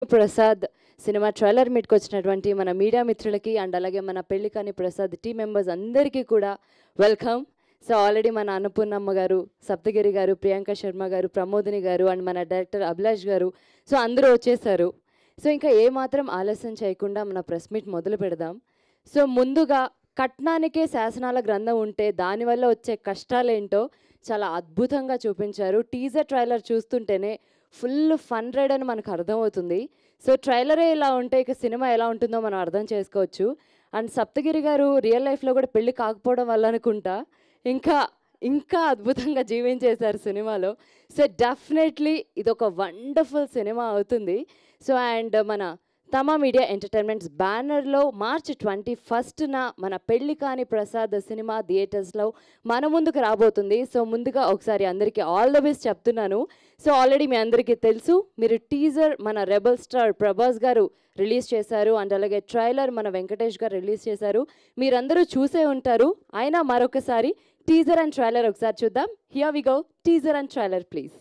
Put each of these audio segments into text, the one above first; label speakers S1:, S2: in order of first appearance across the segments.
S1: Prasad cinema trailer మీట్కి వచ్చినటువంటి మన media మిత్రులకి అండ్ అలాగే మన పెళ్లి కాని ప్రసాద్ టీం మెంబర్స్ అందరికీ కూడా వెల్కమ్. సో ఆల్రెడీ మన అన్నపూర్ణమ్మ గారు, సప్తగిరి గారు, ప్రియాంక శర్మ గారు, ప్రమోదిని గారు అండ్ మన డైరెక్టర్ అభిలాష్ గారు సో అందరూ వచ్చేసారు. సో ఇంకా ఏమాత్రం ఆలస్యం చేయకుండా మన ప్రెస్ మీట్ మొదలు పెడదాం. సో ముందుగా కట్నానికే శాసనాల గ్రంథం ఉంటే దానివల్ల వచ్చే కష్టాలేంటో చాలా అద్భుతంగా చూపించారు. టీజర్ ట్రైలర్ చూస్తుంటేనే ఫుల్ ఫన్ రైడ్ అని మనకు అర్థమవుతుంది. సో ట్రైలరే ఇలా ఉంటే ఇక సినిమా ఎలా ఉంటుందో మనం అర్థం చేసుకోవచ్చు. అండ్ సప్తగిరి గారు రియల్ లైఫ్లో కూడా పెళ్ళి కాకపోవడం వల్ల అనుకుంటా ఇంకా ఇంకా అద్భుతంగా జీవించేశారు సినిమాలో. సో డెఫినెట్లీ ఇది ఒక వండర్ఫుల్ సినిమా అవుతుంది. సో అండ్ మన తమా మీడియా ఎంటర్టైన్మెంట్స్ బ్యానర్లో మార్చి 21న మన పెళ్లి కాని ప్రసాద్ సినిమా థియేటర్స్లో మన ముందుకు రాబోతుంది. సో ముందుగా ఒకసారి అందరికీ ఆల్ ద బెస్ట్ చెప్తున్నాను. సో ఆల్రెడీ మీ అందరికీ తెలుసు, మీరు టీజర్ మన రెబల్ స్టార్ ప్రభాస్ గారు రిలీజ్ చేశారు అండ్ అలాగే ట్రైలర్ మన వెంకటేష్ గారు రిలీజ్ చేశారు. మీరందరూ చూసే ఉంటారు. అయినా మరొకసారి టీజర్ అండ్ ట్రైలర్ ఒకసారి చూద్దాం. Here we go, teaser and trailer please.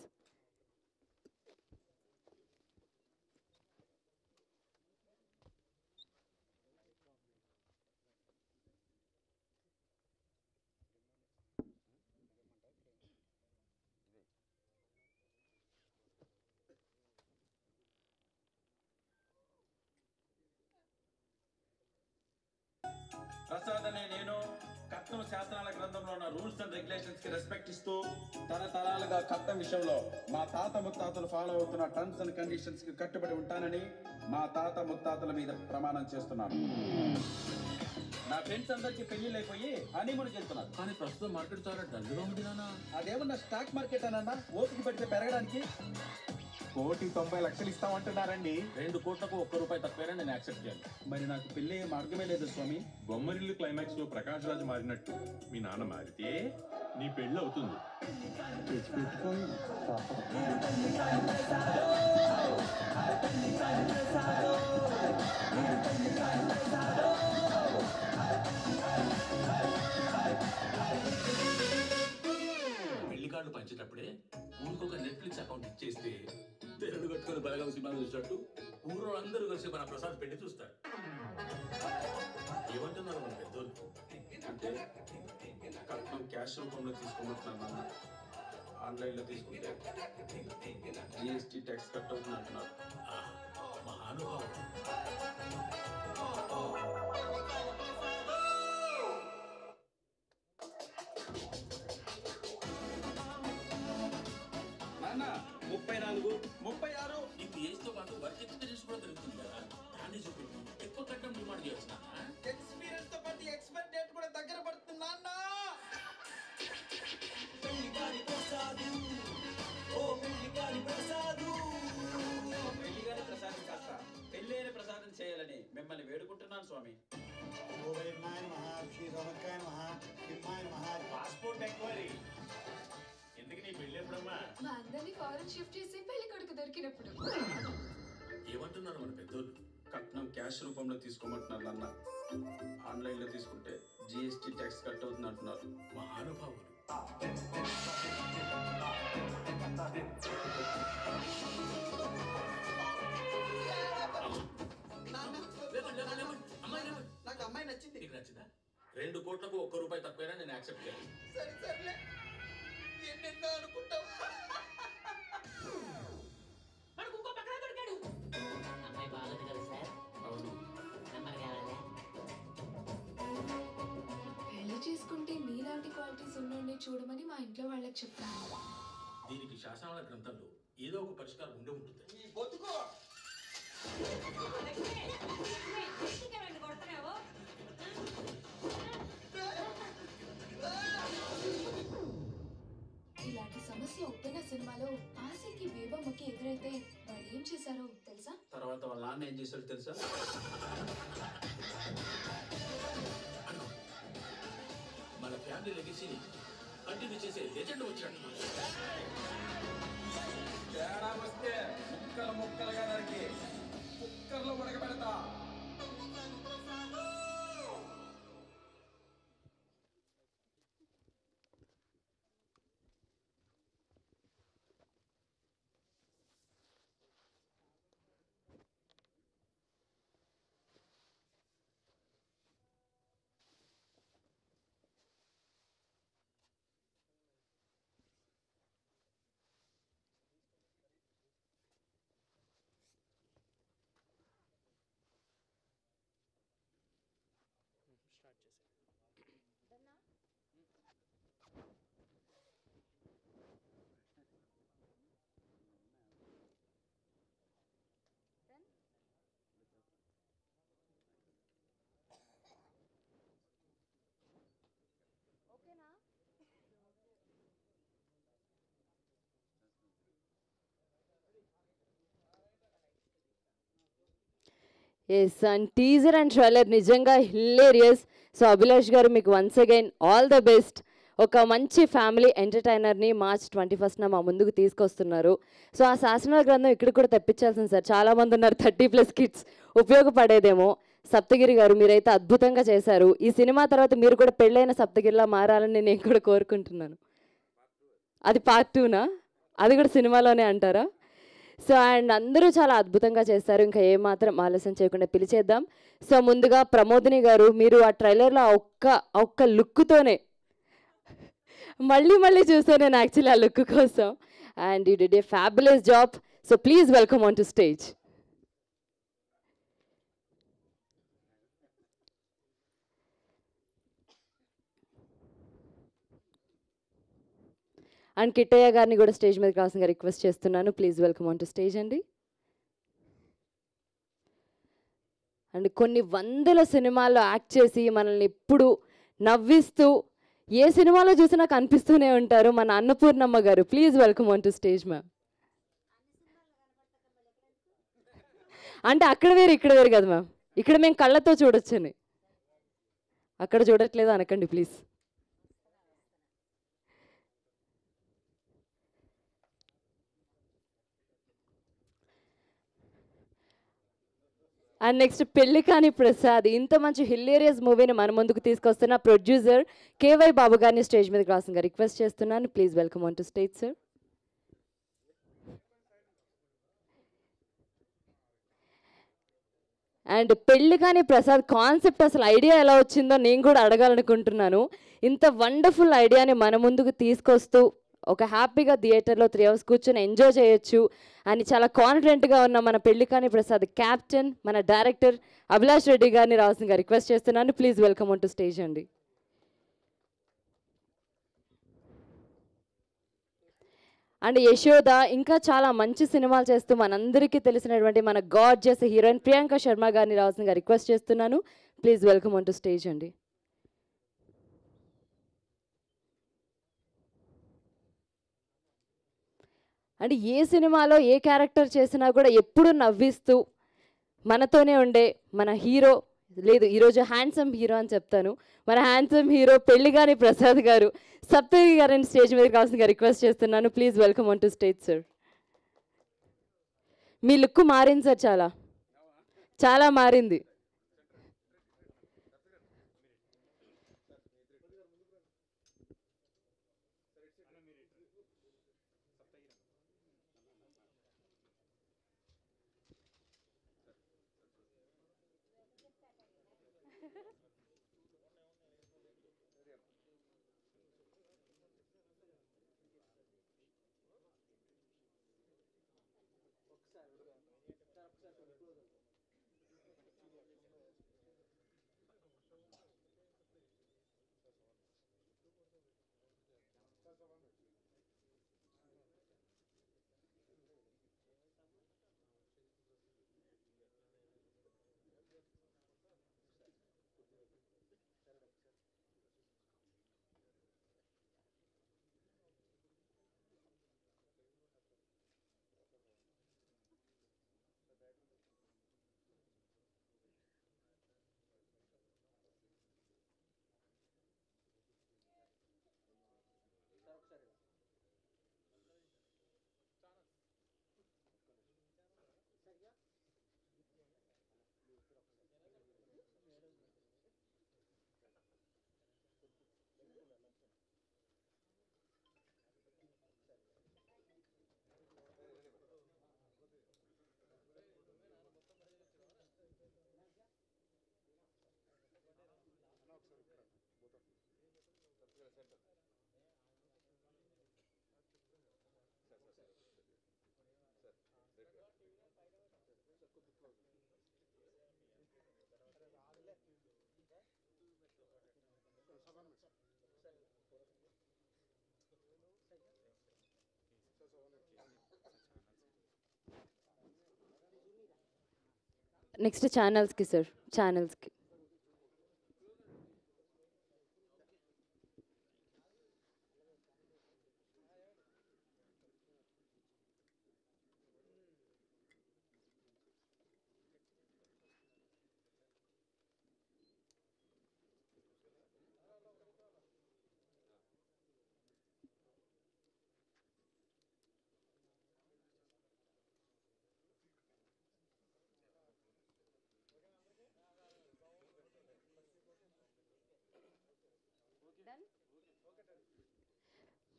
S2: Prasad అనే నేను కట్నం శాసనాల గ్రంథంలో ఉన్న రూల్స్ అండ్ రెగ్యులేషన్స్ కి రెస్పెక్ట్ ఇస్తూ తరతరాలుగా కట్నం విషయంలో మా తాత ముత్తాతలు ఫాలో అవుతున్న టర్మ్స్ అండ్ కండిషన్స్ కి కట్టుబడి ఉంటానని మా తాత ముత్తాతల మీద ప్రమాణం చేస్తున్నాను. నా ఫ్రెండ్స్ అందరికి పెళ్లి అయిపోయి హనీమూన్కి వెళ్తున్నారు.
S3: కానీ ప్రస్తుతం మార్కెట్ చాలా డల్గా ఉంది నాన్న.
S2: అదేమన్నా స్టాక్ మార్కెట్ అనన్నా ఓపిక పెడితే పెరగడానికి.
S4: 1,90,00,000 ఇస్తామంటున్నారండి.
S3: 2 కోట్లకు ₹1 తక్కువైనా నేను యాక్సెప్ట్ చేయాలి.
S2: మరి నాకు పెళ్లి అయ్యే మార్గమే లేదు స్వామి.
S4: బొమ్మరిల్లు క్లైమాక్స్ లో ప్రకాష్ రాజ్ మారినట్టు మీ నాన్న మారితే నీ పెళ్లి అవుతుంది.
S3: పెళ్లి కార్డు పంచేటప్పుడే ఊరికొక నెట్ఫ్లిక్స్ అకౌంట్ ఇచ్చేస్తే తెరడు కట్టుకుని బలగం సినిమా చూసినట్టు ఊరు అందరూ కలిసి మన ప్రసాద్ పెళ్లి చూస్తారు. ఏమంటున్నారు మన పెద్దోళ్ళు?
S2: అంటే కట్నం క్యాష్ రూపంలో తీసుకోమంటున్నాను. ఆన్లైన్లో తీసుకుంటే జిఎస్టీ ట్యాక్స్ కట్ అవుతుంది అంటున్నారు.
S3: మహానుభావుడు.
S2: నాన్న 34, 36
S3: నీకు ఏజ్తో పాటు వర్క్ ఎక్స్పీరియన్స్ కూడా దొరుకుతుంది కదా, దాన్ని చూపించి ఎక్కువ కట్టం డిమాండ్ చేయొచ్చు నాన్న.
S2: ఎక్స్పీరియన్స్ తో పాటు ఎక్స్పైర్ డేట్ కూడా దగ్గర పడుతుంది నాన్న. పెళ్లి కాని ప్రసాదం కాస్త పెళ్ళైన ప్రసాదం చేయాలని మిమ్మల్ని వేడుకుంటున్నాను స్వామి.
S4: పాస్పోర్ట్ ఎంక్వైరీ ఎందుకు? నీ పెళ్లి ఎప్పుడమ్మా?
S5: మా అందరినీ ఫారెన్ షిఫ్ట్ చేసి పెళ్లి కొడుకు దొరికినప్పుడు.
S3: ఏమంటున్నారు మన పెద్దోళ్ళు?
S2: కట్నం క్యాష్ రూపంలో తీసుకోమంటున్నారు నాన్న. ఆన్లైన్లో తీసుకుంటే జిఎస్టీ ట్యాక్స్ కట్ అవుతుంది అంటున్నారు.
S3: మహానుభావులు.
S2: నాకు అమ్మాయి నచ్చింది.
S3: నీకు నచ్చిందా? 2 కోట్లకు ₹1 తక్కువైనా నేను యాక్సెప్ట్ చేయాలి.
S2: సరే ఎన్నెన్నో అనుకుంటావు.
S6: అమ్మాయి బాగుంది కదా సార్?
S2: అవును.
S6: నెంబర్ కావాలా?
S5: పెళ్లి చేసుకుంటే మీలాంటి క్వాలిటీస్ ఉన్నోడిని చూడమని మా ఇంట్లో వాళ్ళకి చెప్తాను.
S3: దీనికి శాసనాల గ్రంథంలో ఏదో ఒక పరిష్కారం ఉండే ఉంటుంది.
S2: ఈ బతుకు
S5: ఇలాంటి సమస్య ఉప్పెన సినిమాలో ఆశకి బేబమ్మకి ఎదురైతే వాళ్ళు ఏం చేశారో తెలుసా?
S2: తర్వాత వాళ్ళ నాన్న ఏం చేశాడు తెలుసా?
S3: మన ఫ్యామిలీ లెగసీని కంటిన్యూ చేసే లెజెండ్ వచ్చినట్టు.
S2: తేడా వస్తే ముక్కలుగా నరికి కుక్కర్లో ఉడకబెడతా.
S1: Yes and teaser and trailer నిజంగా హిలేరియస్. సో అభిలాష్ గారు మీకు once again all the best. ఒక మంచి ఫ్యామిలీ ఎంటర్టైనర్ని March 21న మా ముందుకు తీసుకొస్తున్నారు. సో ఆ శాసనాల గ్రంథం ఇక్కడ కూడా తెప్పించాల్సింది సార్. చాలామంది ఉన్నారు 30+ కిడ్స్ ఉపయోగపడేదేమో. సప్తగిరి గారు మీరైతే అద్భుతంగా చేశారు. ఈ సినిమా తర్వాత మీరు కూడా పెళ్ళైన సప్తగిరిలా మారాలని నేను కూడా కోరుకుంటున్నాను. అది పార్ట్ 2నా? అది కూడా సినిమాలోనే అంటారా? సో అండ్ అందరూ చాలా అద్భుతంగా చేస్తారు. ఇంకా ఏమాత్రం ఆలస్యం చేయకుండా పిలిచేద్దాం. సో ముందుగా ప్రమోదిని గారు, మీరు ఆ ట్రైలర్లో ఒక్క లుక్తోనే మళ్ళీ మళ్ళీ చూసాను నేను యాక్చువల్లీ ఆ లుక్ కోసం. And you did a fabulous job. So please welcome on to stage. And Kittayya గారిని కూడా స్టేజ్ మీదకి రావాల్సిందిగా రిక్వెస్ట్ చేస్తున్నాను. Please welcome on to stage అండి. అండ్ కొన్ని వందల సినిమాల్లో యాక్ట్ చేసి మనల్ని ఎప్పుడు నవ్విస్తూ ఏ సినిమాలో చూసినా కనిపిస్తూనే ఉంటారు మన అన్నపూర్ణమ్మ గారు. Please welcome on to stage ma'am. అంటే అక్కడ వేరు ఇక్కడ వేరు కదా మ్యామ్. ఇక్కడ మేము కళ్ళతో చూడొచ్చని, అక్కడ చూడట్లేదు అనకండి please. And next Pellikani Prasad. ఇంత మంచి హిలేరియస్ మూవీని మన ముందుకు తీసుకొస్తున్న ప్రొడ్యూసర్ కేవై బాబు గారిని స్టేజ్ మీదకి రాసిందిగా రిక్వెస్ట్ చేస్తున్నాను. Please welcome on to stage sir. And Pellikani Prasad concept అసలు ఐడియా ఎలా వచ్చిందో నేను కూడా అడగాలనుకుంటున్నాను. ఇంత వండర్ఫుల్ ఐడియాని మన ముందుకు తీసుకొస్తూ ఒక హ్యాపీగా థియేటర్లో 3 hours కూర్చొని ఎంజాయ్ చేయొచ్చు అని చాలా కాన్ఫిడెంట్గా ఉన్న మన పెళ్లికాని ప్రసాద్ క్యాప్టెన్, మన డైరెక్టర్ అభిలాష్ రెడ్డి గారిని రావాల్సిందిగా రిక్వెస్ట్ చేస్తున్నాను. Please welcome on to stage అండి. అండ్ యశోద ఇంకా చాలా మంచి సినిమాలు చేస్తూ మనందరికీ తెలిసినటువంటి మన గార్జియస్ హీరోయిన్ ప్రియాంక శర్మ గారిని రావాల్సిందిగా రిక్వెస్ట్ చేస్తున్నాను. Please welcome on to stage అండి. అంటే ఏ సినిమాలో ఏ క్యారెక్టర్ చేసినా కూడా ఎప్పుడూ నవ్విస్తూ మనతోనే ఉండే మన హీరో, లేదు ఈరోజు హ్యాండ్సమ్ హీరో అని చెప్తాను, మన హ్యాండ్సమ్ హీరో పెళ్లికాని ప్రసాద్ గారు సప్తగిరి గారిని స్టేజ్ మీదకి కావాల్సిందిగా రిక్వెస్ట్ చేస్తున్నాను. Please welcome on to stage sir. మీ లుక్ మారింది సార్, చాలా చాలా మారింది. నెక్స్ట్ ఛానల్స్కి సార్, ఛానల్స్కి.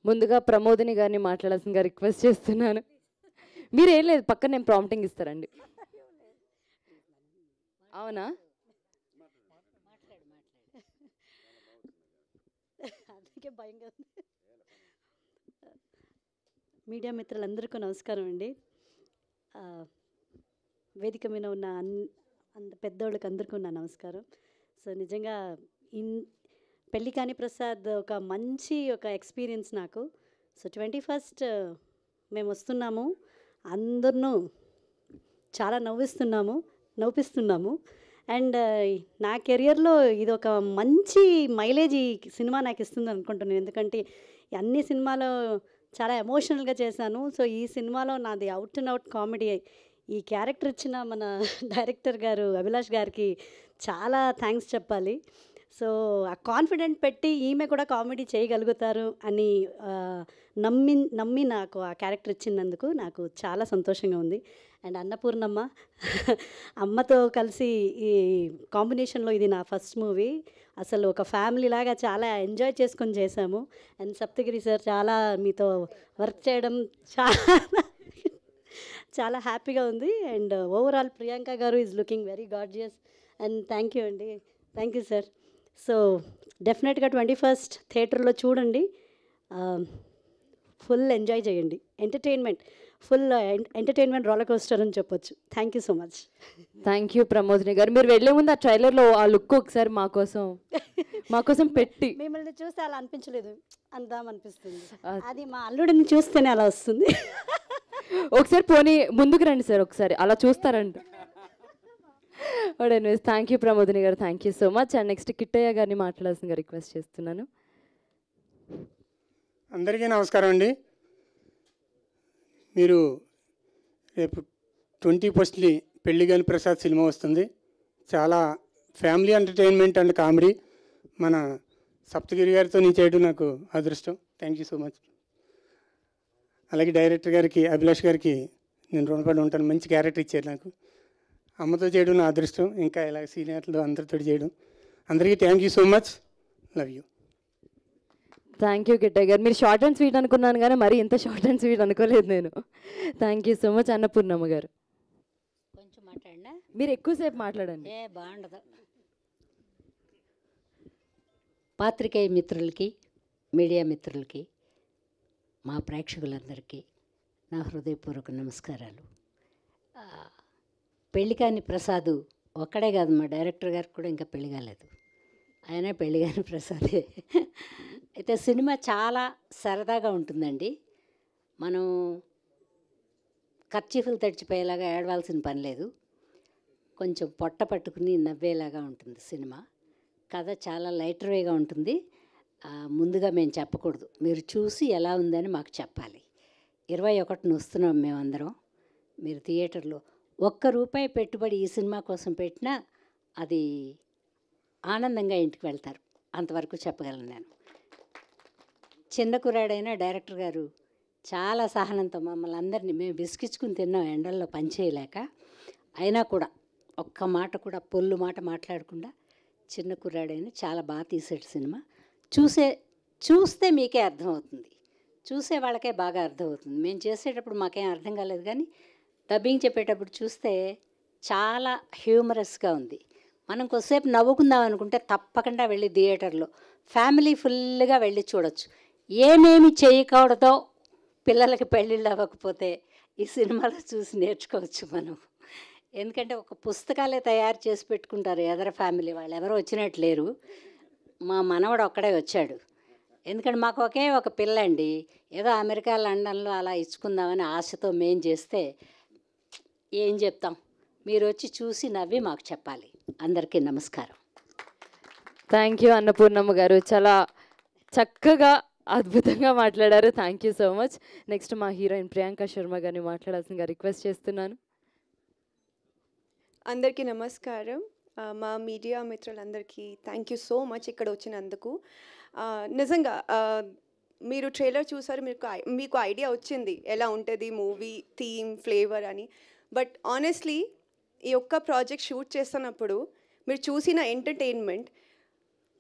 S1: ముందుగా ప్రమోదిని గారిని మాట్లాడాల్సిందిగా రిక్వెస్ట్ చేస్తున్నాను. మీరు ఏం లేదు, పక్కన నేను ప్రాంప్టింగ్ ఇస్తారండి. అవునా?
S7: అందుకే భయంగా ఉంది. మీడియా మిత్రులందరికీ నమస్కారం అండి. వేదిక మీద ఉన్న అంత పెద్దోళ్ళకి అందరికీ ఉన్న నమస్కారం. సో నిజంగా పెళ్లి కాని ప్రసాద్ ఒక మంచి ఎక్స్పీరియన్స్ నాకు. సో 21st మేము వస్తున్నాము, అందరినూ చాలా నవ్విస్తున్నాము. అండ్ నా కెరియర్లో ఇది ఒక మంచి మైలేజ్ ఈ సినిమా నాకు ఇస్తుంది అనుకుంటున్నాను. ఎందుకంటే అన్ని సినిమాలో చాలా ఎమోషనల్గా చేశాను. సో ఈ సినిమాలో నాది అవుట్ అండ్ అవుట్ కామెడీ. ఈ క్యారెక్టర్ ఇచ్చిన మన డైరెక్టర్ గారు అభిలాష్ గారికి చాలా థ్యాంక్స్ చెప్పాలి. సో ఆ కాన్ఫిడెంట్ పెట్టి ఈమె కూడా కామెడీ చేయగలుగుతారు అని నమ్మి నాకు ఆ క్యారెక్టర్ ఇచ్చినందుకు నాకు చాలా సంతోషంగా ఉంది. అండ్ అన్నపూర్ణమ్మ అమ్మతో కలిసి ఈ కాంబినేషన్లో ఇది నా ఫస్ట్ మూవీ. అసలు ఒక ఫ్యామిలీ లాగా చాలా ఎంజాయ్ చేసుకొని చేశాము. అండ్ సప్తగిరి సార్ చాలా మీతో వర్క్ చేయడం చాలా హ్యాపీగా ఉంది. అండ్ ఓవరాల్ ప్రియాంక గారు is looking very gorgeous. And thank you అండి, థ్యాంక్ యూ సార్. సో డెఫినెట్గా 21st థియేటర్లో చూడండి, ఫుల్ ఎంజాయ్ చేయండి. ఫుల్ ఎంటర్టైన్మెంట్ రోలర్ కోస్టర్ అని చెప్పొచ్చు. Thank you so much.
S1: Thank you Pramodini గారు. మీరు వెళ్ళే ముందు ఆ ట్రైలర్లో ఆ లుక్ ఒకసారి మా కోసం పెట్టి.
S7: మిమ్మల్ని చూస్తే అలా అనిపించలేదు, అందామనిపిస్తుంది. అది మా అల్లుడిని చూస్తేనే అలా వస్తుంది.
S1: ఒకసారి పోనీ ముందుకు రండి సార్, ఒకసారి అలా చూస్తారంట. థ్యాంక్ యూ ప్రమోదిని గారు, thank you so much. And next Kittayya గారిని మాట్లాడాల్సిందిగా రిక్వెస్ట్ చేస్తున్నాను.
S8: అందరికీ నమస్కారం అండి. మీరు రేపు 21st పెళ్లి కాని ప్రసాద్ సినిమా వస్తుంది. చాలా ఫ్యామిలీ ఎంటర్టైన్మెంట్ అండ్ కామెడీ. మన సప్తగిరి గారితో నేను చేయడం నాకు అదృష్టం. Thank you so much. అలాగే డైరెక్టర్ గారికి అభిలాష్ గారికి నేను రుణపడి ఉంటాను. మంచి క్యారెక్టర్ ఇచ్చారు నాకు. అమ్మతో చేయడం నా అదృష్టం, ఇంకా ఇలా సీనియర్లు అందరితో చేయడం. అందరికీ thank you so much. Love you.
S1: Thank you Kittayya గారు. మీరు షార్ట్ అండ్ స్వీట్ అనుకున్నాను కానీ మరి ఇంత షార్ట్ అండ్ స్వీట్ అనుకోలేదు నేను. Thank you so much. Annapurnamma గారు
S9: కొంచెం మాట్లాడినా,
S1: మీరు ఎక్కువసేపు మాట్లాడండి.
S9: బాగుండదు. పాత్రికేయ మిత్రులకి, మీడియా మిత్రులకి, మా ప్రేక్షకులందరికీ నా హృదయపూర్వక నమస్కారాలు. పెళ్లి కాని ప్రసాద్ ఒక్కడే కాదు, మా డైరెక్టర్ గారికి కూడా ఇంకా పెళ్లి కాలేదు, ఆయన పెళ్లి కాని ప్రసాదే. అయితే సినిమా చాలా సరదాగా ఉంటుందండి. మనం ఖర్చీఫులు తడిచిపోయేలాగా ఏడవాల్సిన పని లేదు. కొంచెం పొట్ట పట్టుకుని నవ్వేలాగా ఉంటుంది సినిమా. కథ చాలా లైటర్ వేగా ఉంటుంది. ముందుగా మేము చెప్పకూడదు, మీరు చూసి ఎలా ఉందని మాకు చెప్పాలి. 21న వస్తున్నాం మేమందరం. మీరు థియేటర్లో ₹1 పెట్టుబడి ఈ సినిమా కోసం పెట్టినా అది ఆనందంగా ఇంటికి వెళ్తారు, అంతవరకు చెప్పగలను నేను. చిన్న కుర్రాడైన డైరెక్టర్ గారు చాలా సహనంతో మమ్మల్ని అందరినీ, మేము విసిగించుకుని తిన్నాం ఎండల్లో పనిచేయలేక, అయినా కూడా ఒక్క మాట కూడా పొల్లు మాట మాట్లాడకుండా చిన్న కుర్రాడైన చాలా బాగా తీసాడు సినిమా. చూస్తే మీకే అర్థమవుతుంది, చూసే వాళ్ళకే బాగా అర్థమవుతుంది. మేము చేసేటప్పుడు మాకేం అర్థం కాలేదు, కానీ డబ్బింగ్ చెప్పేటప్పుడు చూస్తే చాలా హ్యూమరస్గా ఉంది. మనం కొద్దిసేపు నవ్వుకుందాం అనుకుంటే తప్పకుండా వెళ్ళి థియేటర్లో ఫ్యామిలీ ఫుల్గా వెళ్ళి చూడొచ్చు. ఏమేమి చేయకూడదో పిల్లలకి పెళ్ళిళ్ళు అవ్వకపోతే ఈ సినిమాలో చూసి నేర్చుకోవచ్చు మనం. ఎందుకంటే ఒక పుస్తకాలే తయారు చేసి పెట్టుకుంటారు ఎదర ఫ్యామిలీ వాళ్ళు, ఎవరో వచ్చినట్టు లేరు. మా మనవడు ఒక్కడే వచ్చాడు. ఎందుకంటే మాకు ఒకే ఒక పిల్ల అండి, ఏదో అమెరికా లండన్లో అలా ఇచ్చుకుందామని ఆశతో మేం చేస్తే ఏం చెప్తాం, మీరు వచ్చి చూసి నవ్వి మాకు చెప్పాలి. అందరికీ నమస్కారం.
S1: థ్యాంక్ యూ అన్నపూర్ణమ్మ గారు, చాలా చక్కగా అద్భుతంగా మాట్లాడారు. Thank you so much. Next మా హీరోయిన్ ప్రియాంక శర్మ గారిని మాట్లాడాల్సిందిగా రిక్వెస్ట్ చేస్తున్నాను.
S10: అందరికీ నమస్కారం. మా మీడియా మిత్రులందరికీ థ్యాంక్ యూ సో మచ్ ఇక్కడ వచ్చినందుకు. నిజంగా మీరు ట్రైలర్ చూసారు, మీకు ఐడియా వచ్చింది ఎలా ఉంటుంది మూవీ థీమ్ ఫ్లేవర్ అని. బట్ ఆనెస్ట్లీ ఈ ఒక్క ప్రాజెక్ట్ షూట్ చేస్తున్నప్పుడు మీరు చూసిన ఎంటర్టైన్మెంట్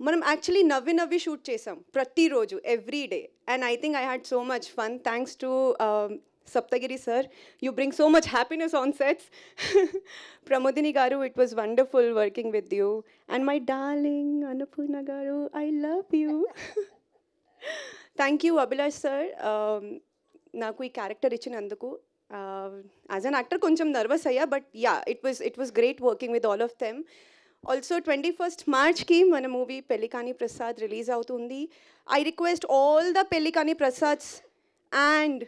S10: మనం యాక్చువల్లీ నవ్వి షూట్ చేసాం ప్రతిరోజు every day and I think I had so much fun thanks to Saptagiri sir, you bring so much happiness on sets. Pramodini garu, it was wonderful working with you. And my darling Annapurna garu, I love you. Thank you Abhilash sir. Naku ee character ichinanduku. As an actor koncham nervous ayya, but yeah, it was great working with all of them. Also 21st March ki mana movie Pellikani Prasad release avutundi. I request all the Pellikani Prasads and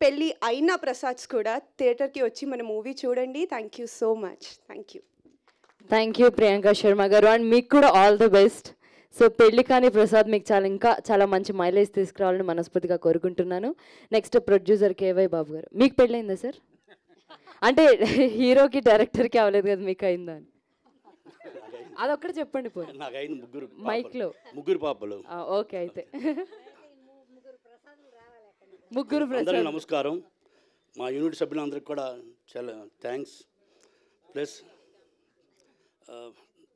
S10: పెళ్ళి అయిన ప్రసాద్స్ కూడా థియేటర్కి వచ్చి మన movie చూడండి. Thank you so much.
S1: Thank you Priyanka Sharma గారు. And మీకు కూడా ఆల్ ద బెస్ట్. సో పెళ్ళి కాని ప్రసాద్ మీకు చాలా మంచి మైలేజ్ తీసుకురావాలని మనస్ఫూర్తిగా కోరుకుంటున్నాను. నెక్స్ట్ ప్రొడ్యూసర్ కేవై బాబు గారు, మీకు పెళ్ళైందా సార్? అంటే హీరోకి డైరెక్టర్కి అవ్వలేదు కదా, మీకు అయిందా అని అదొక్కటి చెప్పండి పోయి. మైక్లో
S11: ముగ్గురు పాపలు.
S1: ఓకే, అయితే ముగ్గురు.
S11: అందరికీ నమస్కారం. మా యూనిట్ సభ్యులందరికీ కూడా చాలా థ్యాంక్స్. ప్లస్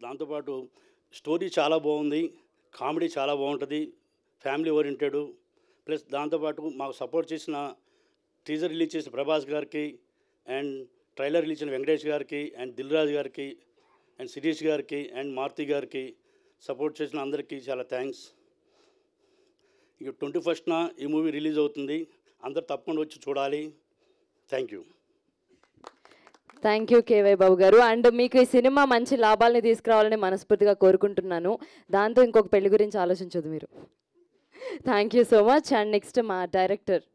S11: దాంతోపాటు స్టోరీ చాలా బాగుంది, కామెడీ చాలా బాగుంటుంది, ఫ్యామిలీ ఓరియంటెడ్. ప్లస్ దాంతోపాటు మాకు సపోర్ట్ చేసిన టీజర్ రిలీజ్ చేసిన ప్రభాస్ గారికి అండ్ ట్రైలర్ రిలీజ్ చేసిన వెంకటేష్ గారికి అండ్ దిల్ రాజు గారికి అండ్ శిరీష్ గారికి అండ్ మారుతి గారికి సపోర్ట్ చేసిన అందరికీ చాలా థ్యాంక్స్. ఇక 21st ఈ మూవీ రిలీజ్ అవుతుంది, అందరు తప్పకుండా వచ్చి చూడాలి. Thank you.
S1: Thank you KY Babu గారు. అండ్ మీకు ఈ సినిమా మంచి లాభాలని తీసుకురావాలని మనస్ఫూర్తిగా కోరుకుంటున్నాను. దాంతో ఇంకొక పెళ్లి గురించి ఆలోచించదు మీరు. Thank you so much. And next మా డైరెక్టర్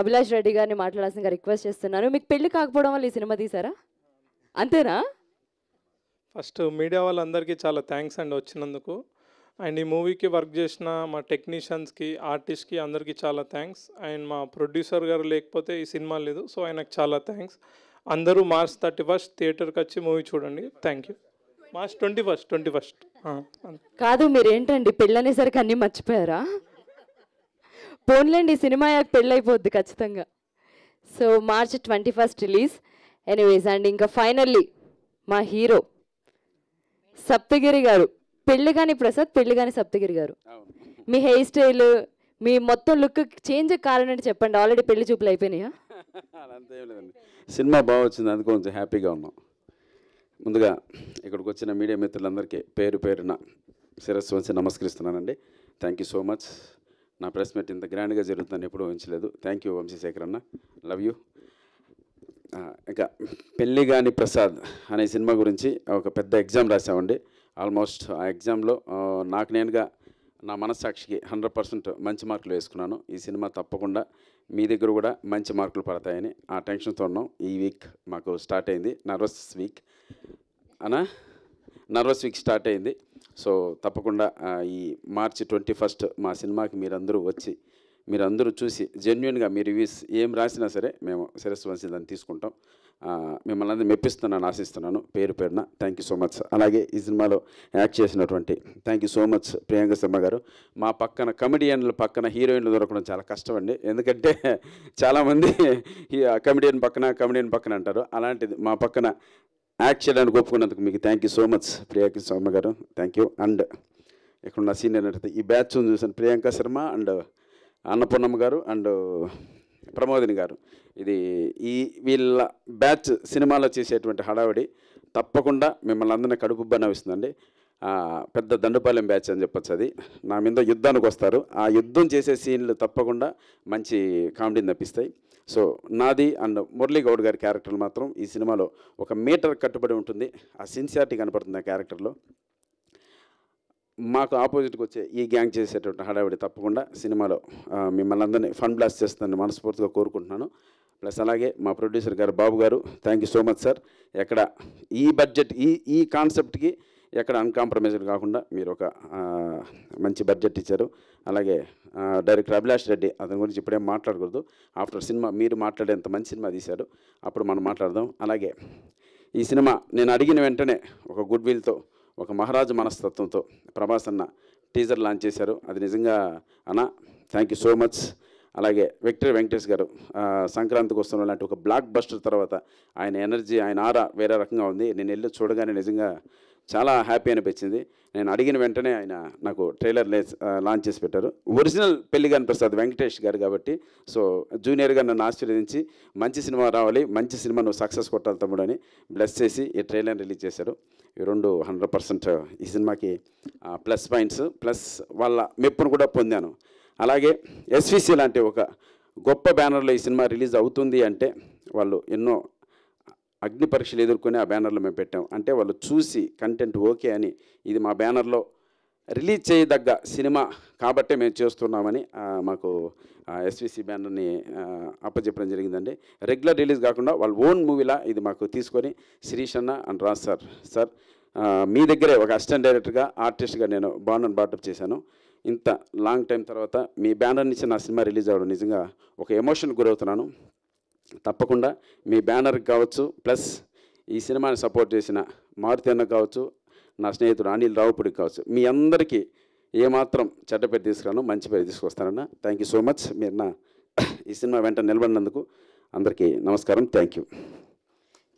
S1: అభిలాష్ రెడ్డి గారిని మాట్లాడాల్సిందిగా రిక్వెస్ట్ చేస్తున్నాను. మీకు పెళ్లి కాకపోవడం వల్ల ఈ సినిమా తీసారా, అంతేనా?
S12: ఫస్ట్ మీడియా వాళ్ళందరికీ చాలా థ్యాంక్స్ అండి వచ్చినందుకు. అండ్ ఈ మూవీకి వర్క్ చేసిన మా టెక్నీషియన్స్కి, ఆర్టిస్ట్కి అందరికీ చాలా థ్యాంక్స్. అండ్ మా ప్రొడ్యూసర్ గారు లేకపోతే ఈ సినిమా లేదు, సో ఆయనకు చాలా థ్యాంక్స్. అందరూ March 31 థియేటర్కి వచ్చి మూవీ చూడండి. Thank you. March 21.
S1: కాదు, మీరేంటండి పెళ్ళనేసరికి అన్నీ మర్చిపోయారా? పోన్లేండి, సినిమా పెళ్ళి అయిపోద్ది ఖచ్చితంగా. So March 21 release. Anyways, and ఇంకా ఫైనల్లీ మా హీరో సప్తగిరి గారు, పెళ్ళి కానీ ప్రసాద్, పెళ్ళి కానీ సప్తగిరి గారు, మీ హెయిర్ స్టైల్, మీ మొత్తం లుక్ చేంజ్ కారణం అంటే చెప్పండి. ఆల్రెడీ పెళ్లి చూపులు అయిపోయినాయా?
S2: అంతేం లేదండి, సినిమా బాగా వచ్చింది, అందుకు కొంచెం హ్యాపీగా ఉన్నాం. ముందుగా ఇక్కడికి వచ్చిన మీడియా మిత్రులందరికీ పేరున శిరస్సు వంచి నమస్కరిస్తున్నానండి. Thank you so much. నా ప్రెస్ మీట్ ఇంత గ్రాండ్గా జరుగుతుందని ఎప్పుడూ ఊహించలేదు. థ్యాంక్ యూ వంశీశేఖర్ అన్న, లవ్ యూ. ఇంకా పెళ్ళి కాని ప్రసాద్ అనే సినిమా గురించి ఒక పెద్ద ఎగ్జామ్ రాసామండి. ఆల్మోస్ట్ ఆ ఎగ్జామ్లో నాకు నేనుగా నా మనస్సాక్షికి 100% మంచి మార్కులు వేసుకున్నాను. ఈ సినిమా తప్పకుండా మీ దగ్గర కూడా మంచి మార్కులు పడతాయని ఆ టెన్షన్తో ఉన్నాం. ఈ వీక్ మాకు స్టార్ట్ అయింది నర్వస్ వీక్ స్టార్ట్ అయింది. సో తప్పకుండా ఈ March 21 మా సినిమాకి మీరందరూ చూసి జెన్యున్గా మీ రివ్యూస్ ఏం రాసినా సరే మేము శిరస్సు వంచి దాన్ని తీసుకుంటాం. మిమ్మల్ని అందరూ మెప్పిస్తున్నాను, ఆశిస్తున్నాను. పేరున థ్యాంక్ యూ సో మచ్. అలాగే ఈ సినిమాలో యాక్ట్ చేసినటువంటి thank you so much Priyanka Sharma గారు. మా పక్కన కమెడియన్ల పక్కన హీరోయిన్లు దొరకడం చాలా కష్టం అండి. ఎందుకంటే చాలామంది కమెడియన్ పక్కన అంటారు. అలాంటిది మా పక్కన యాక్ట్ చేయడానికి ఒప్పుకున్నందుకు మీకు thank you so much Priyanka Sharma గారు. Thank you. అండ్ ఇక్కడ ఉన్న సీనియర్ అంటే ఈ బ్యాచ్ చూసాను, ప్రియాంక శర్మ అండ్ అన్నపూర్ణమ్మ గారు అండ్ ప్రమోదిని గారు. ఇది వీళ్ళ బ్యాచ్ సినిమాలో చేసేటువంటి హడావిడి తప్పకుండా మిమ్మల్ని అందరినీ కడుపుబ్బా నవ్విస్తుందండి. పెద్ద దండుపాలెం బ్యాచ్ అని చెప్పచ్చు. అది నా మీద యుద్ధానికి వస్తారు. ఆ యుద్ధం చేసే సీన్లు తప్పకుండా మంచి కామెడీని తప్పిస్తాయి. సో నాది అండ్ మురళీ గౌడ్ గారి క్యారెక్టర్లు మాత్రం ఈ సినిమాలో ఒక మీటర్ కట్టుబడి ఉంటుంది. ఆ సిన్సియారిటీ కనపడుతుంది ఆ క్యారెక్టర్లో. మాకు ఆపోజిట్కి వచ్చే ఈ గ్యాంగ్ చేసేటువంటి హడావిడి తప్పకుండా సినిమాలో మిమ్మల్ని అందరినీ ఫన్ బ్లాస్ట్ చేస్తుందని మనస్ఫూర్తిగా కోరుకుంటున్నాను. ప్లస్ అలాగే మా ప్రొడ్యూసర్ గారు బాబు గారు, thank you so much sir. ఎక్కడ ఈ బడ్జెట్ ఈ కాన్సెప్ట్కి ఎక్కడ అన్కాంప్రమైజ్డ్ కాకుండా మీరు ఒక మంచి బడ్జెట్ ఇచ్చారు. అలాగే డైరెక్టర్ అభిలాష్ రెడ్డి, అతని గురించి ఇప్పుడేం మాట్లాడకూడదు. ఆఫ్టర్ సినిమా మీరు మాట్లాడేంత మంచి సినిమా తీశారు, అప్పుడు మనం మాట్లాడదాం. అలాగే ఈ సినిమా నేను అడిగిన వెంటనే ఒక గుడ్ విల్తో, ఒక మహారాజు మనస్తత్వంతో ప్రభాస్ అన్న టీజర్ లాంచ్ చేశారు. అది నిజంగా అన్న థ్యాంక్ యూ సో మచ్. అలాగే విక్టరీ వెంకటేష్ గారు సంక్రాంతికి వస్తున్న లాంటి ఒక బ్లాక్ బస్టర్ తర్వాత ఆయన ఎనర్జీ, ఆయన ఆరా వేరే రకంగా ఉంది. నేను వెళ్ళి చూడగానే నిజంగా చాలా హ్యాపీ అనిపించింది. నేను అడిగిన వెంటనే ఆయన నాకు ట్రైలర్ లాంచ్ చేసి పెట్టారు. ఒరిజినల్ పెళ్లిగాని ప్రసాద్ వెంకటేష్ గారు కాబట్టి సో జూనియర్గా నన్ను ఆశీర్వదించి మంచి సినిమా రావాలి, మంచి సినిమా నువ్వు సక్సెస్ కొట్టాలి తమ్ముడు అని బ్లెస్ చేసి ఈ ట్రైలర్ రిలీజ్ చేశారు. ఈ రెండు 100% ఈ సినిమాకి ప్లస్ పాయింట్స్, ప్లస్ వాళ్ళ మెప్పును కూడా పొందాను. అలాగే ఎస్విసి లాంటి ఒక గొప్ప బ్యానర్లో ఈ సినిమా రిలీజ్ అవుతుంది అంటే వాళ్ళు ఎన్నో అగ్ని పరీక్షలు ఎదుర్కొని ఆ బ్యానర్లో మేము పెట్టాం. అంటే వాళ్ళు చూసి కంటెంట్ ఓకే అని ఇది మా బ్యానర్లో రిలీజ్ చేయదగ్గ సినిమా కాబట్టే మేము చేస్తున్నామని మాకు ఎస్విసి బ్యానర్ని అప్పచెప్పడం జరిగిందండి. రెగ్యులర్ రిలీజ్ కాకుండా వాళ్ళ ఓన్ మూవీలా ఇది మాకు తీసుకొని శిరీష్ అన్న అండ్ రాజ్ సార్ మీ దగ్గరే ఒక అసిస్టెంట్ డైరెక్టర్గా ఆర్టిస్ట్గా నేను బాండ్ బాటప్ చేశాను. ఇంత లాంగ్ టైం తర్వాత మీ బ్యానర్ నుంచి నా సినిమా రిలీజ్ అవ్వడం నిజంగా ఒక ఎమోషన్ గురవుతున్నాను. తప్పకుండా మీ బ్యానర్కి కావచ్చు, ప్లస్ ఈ సినిమాని సపోర్ట్ చేసిన మారుతి అన్న కావచ్చు, నా స్నేహితుడు అనిల్ రావుపూడికి కావచ్చు, మీ అందరికీ ఏమాత్రం చెడ్డ పేరు తీసుకురాను, మంచి పేరు తీసుకొస్తానన్న. Thank you so much. మీరు నా ఈ సినిమా వెంట నిలబడినందుకు అందరికీ నమస్కారం. Thank you.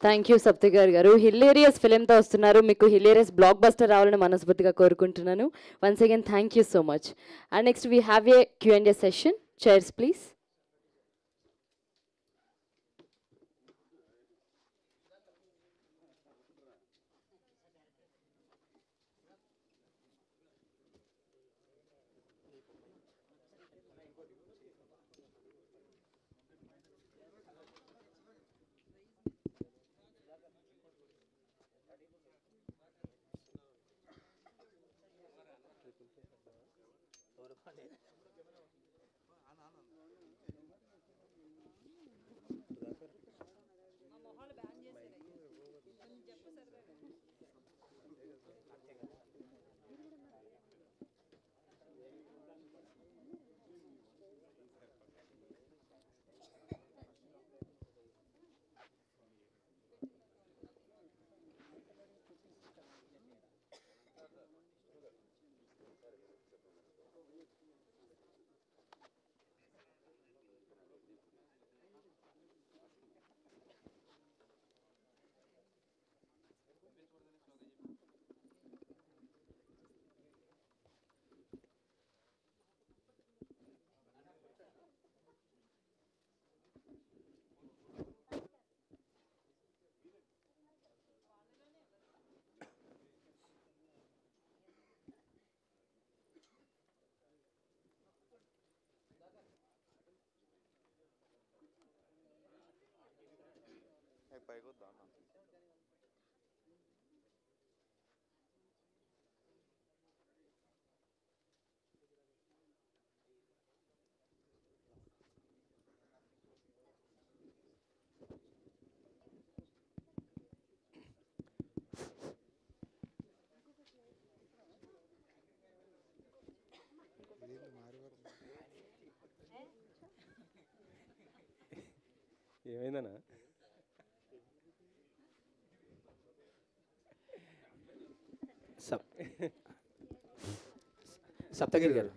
S1: Thank you Saptagiri గారు. హిలేరియస్ ఫిలింతో వస్తున్నారు. మీకు హిలేరియస్ బ్లాక్ బస్టర్ రావాలని మనస్ఫూర్తిగా కోరుకుంటున్నాను. Once again thank you so much. And next we have a Q&A session. Chairs please.
S13: ఏమైందనా?
S14: సప్తగిరి గారు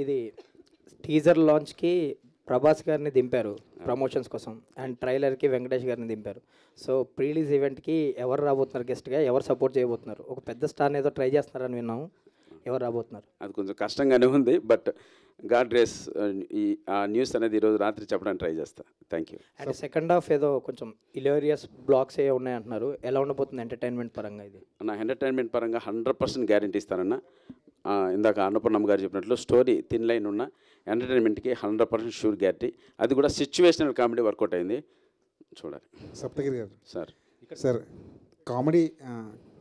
S2: ఇది
S14: టీజర్ లాంచ్కి ప్రభాస్ గారిని దింపారు ప్రమోషన్స్ కోసం, అండ్ ట్రైలర్కి వెంకటేష్ గారిని దింపారు. సో ప్రీ రిలీజ్ ఈవెంట్కి ఎవరు రాబోతున్నారు గెస్ట్గా, ఎవరు సపోర్ట్ చేయబోతున్నారు? ఒక పెద్ద స్టార్ని ఏదో ట్రై చేస్తున్నారని విన్నాము, ఎవరు రాబోతున్నారు?
S2: అది కొంచెం కష్టంగానే ఉంది, బట్ గాడ్ గ్రేస్ ఈ ఆ న్యూస్ అనేది ఈరోజు రాత్రి చెప్పడానికి ట్రై చేస్తా. Thank you.
S14: And second half ఏదో కొంచెం ఇలేరియస్ బ్లాక్స్ ఏ ఉన్నాయంటున్నారు, ఎలా ఉండబోతుంది ఎంటర్టైన్మెంట్ పరంగా? ఇది
S2: నా ఎంటర్టైన్మెంట్ పరంగా 100% గ్యారంటీ ఇస్తానన్న. ఇందాక అన్నపూర్ణమ్మ గారు చెప్పినట్లు స్టోరీ థిన్ లైన్ ఉన్న ఎంటర్టైన్మెంట్కి 100% షూర్ గ్యారంటీ. అది కూడా సిచ్యువేషనల్ కామెడీ వర్కౌట్ అయింది, చూడాలి.
S15: సప్తగిరి గారు
S2: సార్
S15: సార్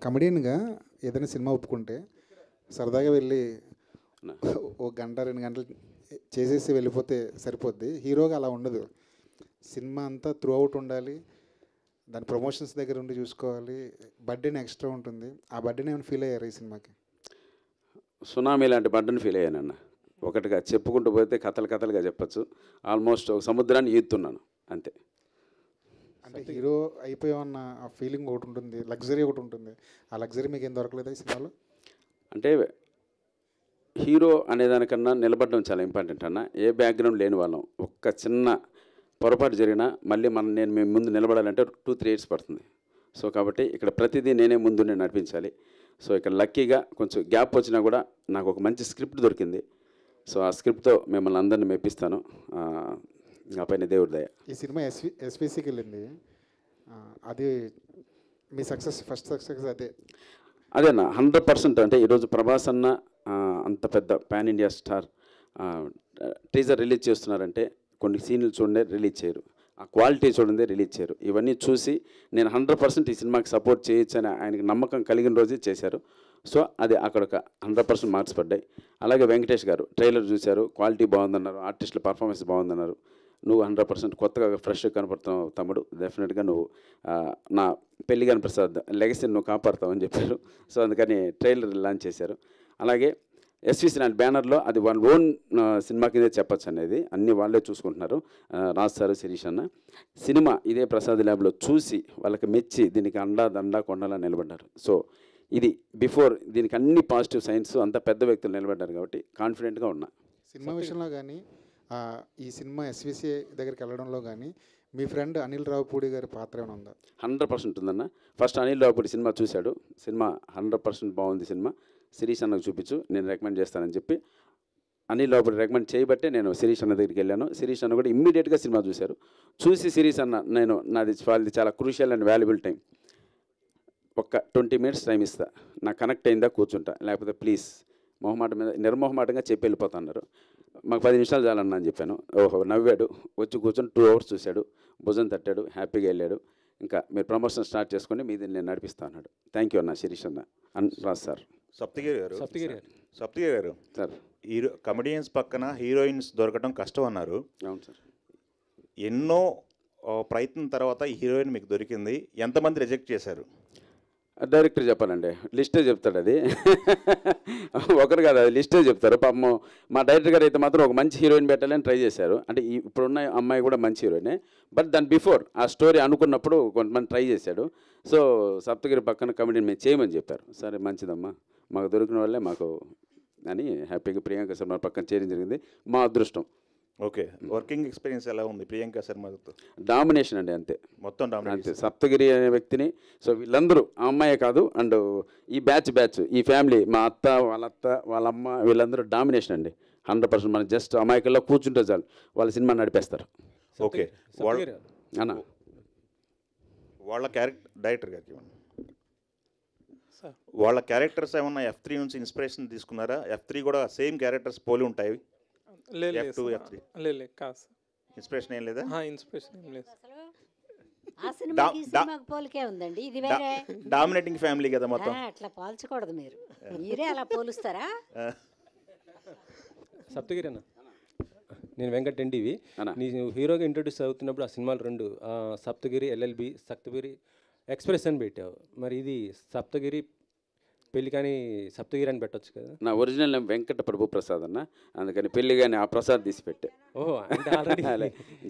S15: కామెడీన్గా ఏదైనా సినిమా ఒప్పుకుంటే సరదాగా వెళ్ళి ఓ గంట 2 గంటలు చేసేసి వెళ్ళిపోతే సరిపోద్ది. హీరోగా అలా ఉండదు. సినిమా అంతా త్రూ అవుట్ ఉండాలి, దాని ప్రమోషన్స్ దగ్గర ఉండి చూసుకోవాలి. బర్త్డేని ఎక్స్ట్రా ఉంటుంది. ఆ బర్త్డేని ఏమైనా ఫీల్ అయ్యారు ఈ సినిమాకి?
S2: సునామీ లాంటి బర్త్డేని ఫీల్ అయ్యానన్న. ఒకటిగా చెప్పుకుంటూ పోతే కథలుగా చెప్పచ్చు. ఆల్మోస్ట్ ఒక సముద్రాన్ని ఈదుతున్నాను అంతే.
S15: అంటే హీరో అయిపోయామన్న ఆ ఫీలింగ్ ఒకటి ఉంటుంది, లగ్జరీ ఒకటి ఉంటుంది. ఆ లగ్జరీ మీకు ఏం దొరకలేదా ఈ సినిమాలో?
S2: అంటే హీరో అనేదానికన్నా నిలబడడం చాలా ఇంపార్టెంట్ అన్న. ఏ బ్యాక్గ్రౌండ్ లేని వాళ్ళం, ఒక్క చిన్న పొరపాటు జరిగినా మళ్ళీ నేను మీ ముందు నిలబడాలంటే 2-3 ఇయర్స్ పడుతుంది. సో కాబట్టి ఇక్కడ ప్రతిదీ నేనే ముందుండి నడిపించాలి. సో ఇక్కడ లక్కీగా కొంచెం గ్యాప్ వచ్చినా కూడా నాకు ఒక మంచి స్క్రిప్ట్ దొరికింది. సో ఆ స్క్రిప్ట్తో మిమ్మల్ని అందరినీ మెప్పిస్తాను. ఆ పైన దేవుడి దయ.
S15: ఈ సినిమా ఎస్విసికి వెళ్ళింది, అది మీ సక్సెస్, ఫస్ట్ సక్సెస్
S2: అదేనా 100%. అంటే ఈరోజు ప్రభాస్ అన్న అంత పెద్ద pan India star teaser release చేస్తున్నారంటే కొన్ని సీన్లు చూడండి రిలీజ్ చేయరు, ఆ క్వాలిటీ చూడండి రిలీజ్ చేయరు. ఇవన్నీ చూసి నేను 100% ఈ సినిమాకి సపోర్ట్ చేయొచ్చు అని ఆయనకి నమ్మకం కలిగిన రోజే చేశారు. సో అది అక్కడ ఒక 100% మార్క్స్ పడ్డాయి. అలాగే వెంకటేష్ గారు ట్రైలర్ చూశారు, క్వాలిటీ బాగుందన్నారు, ఆర్టిస్టుల పర్ఫార్మెన్స్ బాగుందన్నారు. నువ్వు 100% కొత్తగా ఫ్రెష్గా కనపడుతున్నావు తమ్ముడు, డెఫినెట్గా నువ్వు నా పెళ్లిగాని ప్రసాద్ లెగసీని నువ్వు కాపాడుతావని చెప్పారు. సో అందుకని ట్రైలర్ లాంచ్ చేశారు. అలాగే ఎస్విసి లాంటి బ్యానర్లో అది వాళ్ళ ఓన్ సినిమా కిందే చెప్పచ్చు అనేది అన్నీ వాళ్ళే చూసుకుంటున్నారు. రాజ్ సార్, శిరీష్ అన్న సినిమా ఇదే ప్రసాద్ ల్యాబ్లో చూసి వాళ్ళకి మెచ్చి దీనికి దండా కొండలా నిలబడ్డారు. సో ఇది బిఫోర్ దీనికి అన్ని పాజిటివ్ సైన్స్, అంత పెద్ద వ్యక్తులు నిలబడ్డారు కాబట్టి కాన్ఫిడెంట్గా ఉన్నా.
S15: సినిమా విషయంలో కానీ ఈ సినిమా ఎస్విసి దగ్గరికి వెళ్ళడంలో కానీ మీ ఫ్రెండ్ అనిల్ రావుపూడి గారి పాత్ర ఏమైనా ఉందా?
S2: 100% ఉందన్న. ఫస్ట్ అనిల్ రావుపూడి సినిమా చూశాడు, సినిమా 100% బాగుంది, సినిమా శిరీష్ అన్నకు చూపించు, నేను రికమెండ్ చేస్తానని చెప్పి అనిల్ రావుపూడి రికమెండ్ చేయబట్టే నేను శిరీష్ అన్న దగ్గరికి వెళ్ళాను. శిరీష్ అన్న కూడా ఇమ్మీడియట్గా సినిమా చూశారు. చూసి శిరీష్ అన్న నాది చాలా క్రూషియల్ అండ్ వాల్యుబుల్ టైం, ఒక 20 మినిట్స్ టైం ఇస్తా, నాకు కనెక్ట్ అయిందా కూర్చుంటా, లేకపోతే ప్లీజ్ నిర్మోహమాటంగా చెప్పి వెళ్ళిపోతున్నారు, మాకు 10 నిమిషాలు చాలన్నా అని చెప్పాను. ఓహో నవ్వాడు, వచ్చి కూర్చొని 2 hours చూశాడు, భుజం తట్టాడు, హ్యాపీగా వెళ్ళాడు. ఇంకా మీరు ప్రమోషన్ స్టార్ట్ చేసుకొని మీది నేను నడిపిస్తా అన్నాడు. థ్యాంక్ యూ అన్న శిరీష్ అన్న. రాజ్ సార్.
S13: సప్తగిరి గారు
S2: సార్,
S13: హీరో కమెడియన్స్ పక్కన హీరోయిన్స్ దొరకడం కష్టం అన్నారు.
S2: అవును సార్.
S13: ఎన్నో ప్రయత్నం తర్వాత ఈ హీరోయిన్ మీకు దొరికింది, ఎంతమంది రిజెక్ట్ చేశారు?
S2: డైరెక్టర్ చెప్పాలండి, లిస్టే చెప్తాడు. అది ఒకరు కాదు, అది లిస్టే చెప్తారు. పాపం మా డైరెక్టర్ గారు అయితే మాత్రం ఒక మంచి హీరోయిన్ పెట్టాలని ట్రై చేశారు. అంటే ఇప్పుడున్న అమ్మాయి కూడా మంచి హీరోయినే, బట్ దాని బిఫోర్ ఆ స్టోరీ అనుకున్నప్పుడు కొంతమంది ట్రై చేశాడు. సో సప్తగిరి పక్కన కమెడీని మేము చేయమని చెప్పారు. సరే మంచిదమ్మా, మాకు దొరికిన వాళ్ళే మాకు అని హ్యాపీగా ప్రియాంక శర్మ పక్కన చేయడం జరిగింది. మా అదృష్టం.
S13: ఓకే, వర్కింగ్ ఎక్స్పీరియన్స్ ఎలా ఉంది ప్రియాంక శర్మతో?
S2: డామినేషన్ అండి, అంతే,
S13: మొత్తం డామినేషన్.
S2: అంతే. సప్తగిరి అనే వ్యక్తిని, సో వీళ్ళందరూ ఆ అమ్మాయే కాదు, అండ్ ఈ బ్యాచ్ ఈ ఫ్యామిలీ, మా అత్త వాళ్ళ అమ్మ వీళ్ళందరూ డామినేషన్ అండి. 100%. మనం జస్ట్ అమాయకుల్లో కూర్చుంటే చాలు, వాళ్ళ సినిమా నడిపేస్తారు.
S13: ఓకే,
S2: అన్న
S13: వాళ్ళ డైరెక్టర్ గారికి వాళ్ళ క్యారెక్టర్స్ ఏమన్నా F3 నుంచి ఇన్స్పిరేషన్ తీసుకున్నారా? F3 కూడా సేమ్ క్యారెక్టర్స్ పోలి ఉంటాయి. F2 F3 ఇన్స్పిరేషన్ ఏం లేదా?
S9: ఇన్స్పిరేషన్ ఏం లేదు. ఆ సినిమాకి ఈ సినిమాకి పోలికే ఉందండి, ఇది వేరే.
S13: డామినేటింగ్ ఫ్యామిలీ కదా మొత్తం.
S9: అట్లా పోల్చకూడదు, మీరే అలా పోలుస్తారా?
S16: సప్తగిరి అన్న, నేను వెంకట్ ఎన్టీవీ. నేను హీరోగా ఇంట్రొడ్యూస్ అవుతున్నప్పుడు ఆ సినిమాలు 2 సప్తగిరి LLB, సప్తగిరి ఎక్స్ప్రెస్ అని పెట్టావు. మరి ఇది సప్తగిరి పెళ్లి కానీ సప్తగిరి అని పెట్టొచ్చు కదా?
S2: నా ఒరిజినల్ నేమ్ వెంకట ప్రభు ప్రసాద్ అన్న, అందుకని పెళ్లి కానీ ఆ ప్రసాద్ తీసి పెట్టే.
S16: ఓహో, అంటే ఆల్రెడీ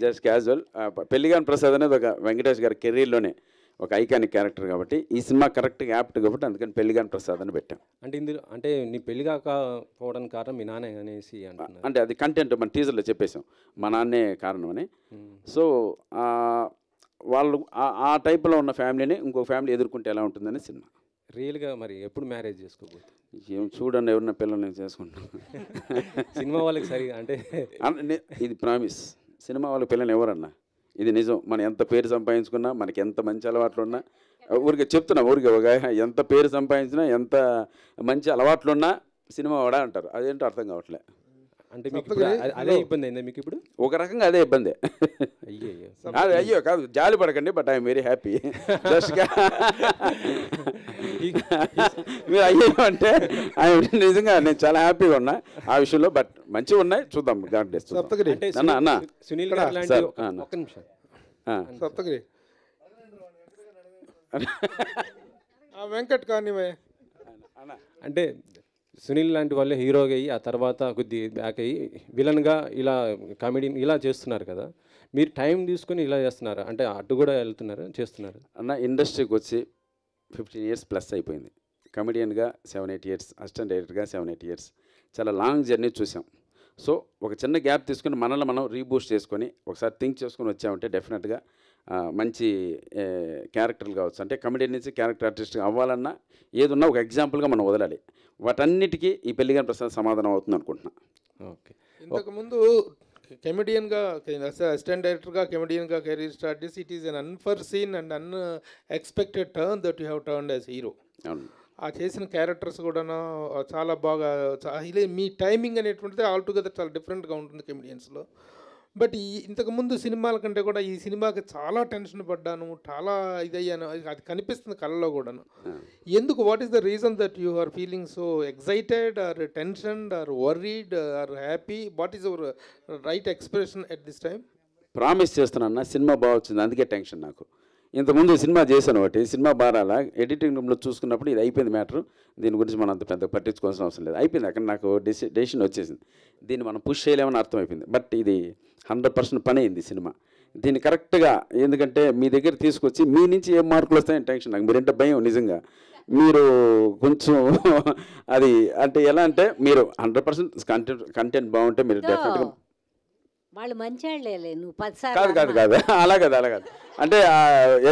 S2: జస్ట్ క్యాజువల్. పెళ్లి కానీ ప్రసాద్ అనేది ఒక వెంకటేష్ గారి కెరీర్లోనే ఒక ఐకానిక్ క్యారెక్టర్ కాబట్టి ఈ సినిమా కరెక్ట్గా యాప్ట్ కాబట్టి అందుకని పెళ్లి కానీ ప్రసాద్ అని పెట్టాం.
S16: అంటే ఇందులో అంటే నీ పెళ్లి కాకపోవడానికి కారణం మీ నాన్న అనేసి అంటున్నారు.
S2: అంటే అది కంటెంట్ మన టీజర్లో చెప్పేశాం, మా నాన్నే కారణం అని. సో వాళ్ళు ఆ టైప్లో ఉన్న ఫ్యామిలీని ఇంకో ఫ్యామిలీ ఎదుర్కొంటే ఎలా ఉంటుందని సినిమా.
S16: రియల్గా మరి ఎప్పుడు మ్యారేజ్ చేసుకోబోతుంది?
S2: ఏం చూడండి, ఎవరన్నా పిల్లల్ని చేసుకుంటాం.
S16: సినిమా వాళ్ళకి సరిగా అంటే
S2: ఇది ప్రామిస్, సినిమా వాళ్ళకి పిల్లలు ఎవరన్నా, ఇది నిజం. మనం ఎంత పేరు సంపాదించుకున్నా, మనకి ఎంత మంచి అలవాట్లు ఉన్నా, ఊరికే చెప్తున్నా, ఊరికే ఒక ఎంత పేరు సంపాదించినా, ఎంత మంచి అలవాట్లున్నా సినిమా వాడా అంటారు. అదేంటో అర్థం కావట్లే.
S16: అంటే మీకు అదే ఇబ్బంది అయిందా మీకు ఇప్పుడు?
S2: ఒక రకంగా అదే ఇబ్బంది. అయ్యో కాదు, జాలి పడకండి, బట్ ఐఎమ్ వెరీ హ్యాపీ. జస్ట్గా మీరు అయ్యో అంటే నిజంగా నేను చాలా హ్యాపీగా ఉన్నా ఆ విషయంలో. బట్ మంచిగా ఉన్నాయి, చూద్దాం. God bless. అన్న
S16: సునీల్ గారు లాంటి ఒక్క నిమిషం.
S17: సప్తగిరి వెంకట్ కానీ
S16: అంటే సునీల్ లాంటి వాళ్ళే హీరోగా అయ్యి ఆ తర్వాత కొద్ది బ్యాక్ అయ్యి విలన్గా ఇలా కామెడీని ఇలా చేస్తున్నారు కదా, మీరు టైం తీసుకొని ఇలా చేస్తున్నారు అంటే అటు కూడా వెళ్తున్నారు చేస్తున్నారు
S2: అన్న. ఇండస్ట్రీకి వచ్చి 15 years ప్లస్ అయిపోయింది. కమెడియన్గా 7-8 years, అసిస్టెంట్ డైరెక్టర్గా 7-8 years,
S17: చాలా లాంగ్ జర్నీ చూసాం. సో ఒక చిన్న గ్యాప్ తీసుకుని మనల్ని మనం రీబూస్ట్ చేసుకొని ఒకసారి థింక్ చేసుకొని వచ్చామంటే డెఫినెట్గా మంచి క్యారెక్టర్లు కావచ్చు. అంటే కమెడియన్ నుంచి క్యారెక్టర్ ఆర్టిస్ట్ అవ్వాలన్నా ఏదున్నా ఒక ఎగ్జాంపుల్గా మనం వదలాలి. వాటన్నిటికీ ఈ పెళ్లిగాని ప్రసాద్ సమాధానం అవుతుంది అనుకుంటున్నాను.
S12: ఓకే, ఇంతకుముందు కెమెడియన్గా అసిస్టెంట్ డైరెక్టర్గా కెమెడియన్గా కెరీర్ స్టార్ట్ చేసి it is an unforeseen and unexpected turn that you have turned as hero. ఆ చేసిన క్యారెక్టర్స్ కూడా చాలా బాగా మీ టైమింగ్ అనేటువంటిది ఆల్టుగెదర్ చాలా డిఫరెంట్గా ఉంటుంది కెమెడియన్స్లో. బట్ ఇంతకుముందు సినిమాల కంటే కూడా ఈ సినిమాకి చాలా టెన్షన్ పడ్డాను, చాలా ఇదయ్యాను, అది కనిపిస్తుంది కళ్ళలో కూడాను. ఎందుకు, what is the reason that you are feeling so excited or tensioned or worried or happy? What is your right expression at this time?
S17: Promise చేస్తున్నాను, సినిమా బాగా వచ్చింది, అందుకే టెన్షన్ నాకు. ఇంతకుముందు సినిమా చేశాను ఒకటి, సినిమా బారాలా ఎడిటింగ్ రూమ్లో చూసుకున్నప్పుడు ఇది అయిపోయింది మ్యాటర్, దీని గురించి మనం అంత పెద్ద పట్టించుకోవాల్సిన అవసరం లేదు, అయిపోయింది. అక్కడ నాకు డెసిషన్ వచ్చేసింది, దీన్ని మనం పుష్ చేయలేమని అర్థమైపోయింది. బట్ ఇది 100% పని అయింది సినిమా. దీన్ని కరెక్ట్గా, ఎందుకంటే మీ దగ్గర తీసుకొచ్చి మీ నుంచి ఏం మార్కులు వస్తాయని టెన్షన్ నాకు, మీరంటే భయం నిజంగా. మీరు కొంచెం అది అంటే ఎలా అంటే మీరు 100% కంటెంట్ బాగుంటే మీరు డెఫినెట్గా
S9: వాళ్ళు మంచి వాళ్ళే, నువ్వు 10
S17: కాదు కాదు కాదు అలా కాదు అంటే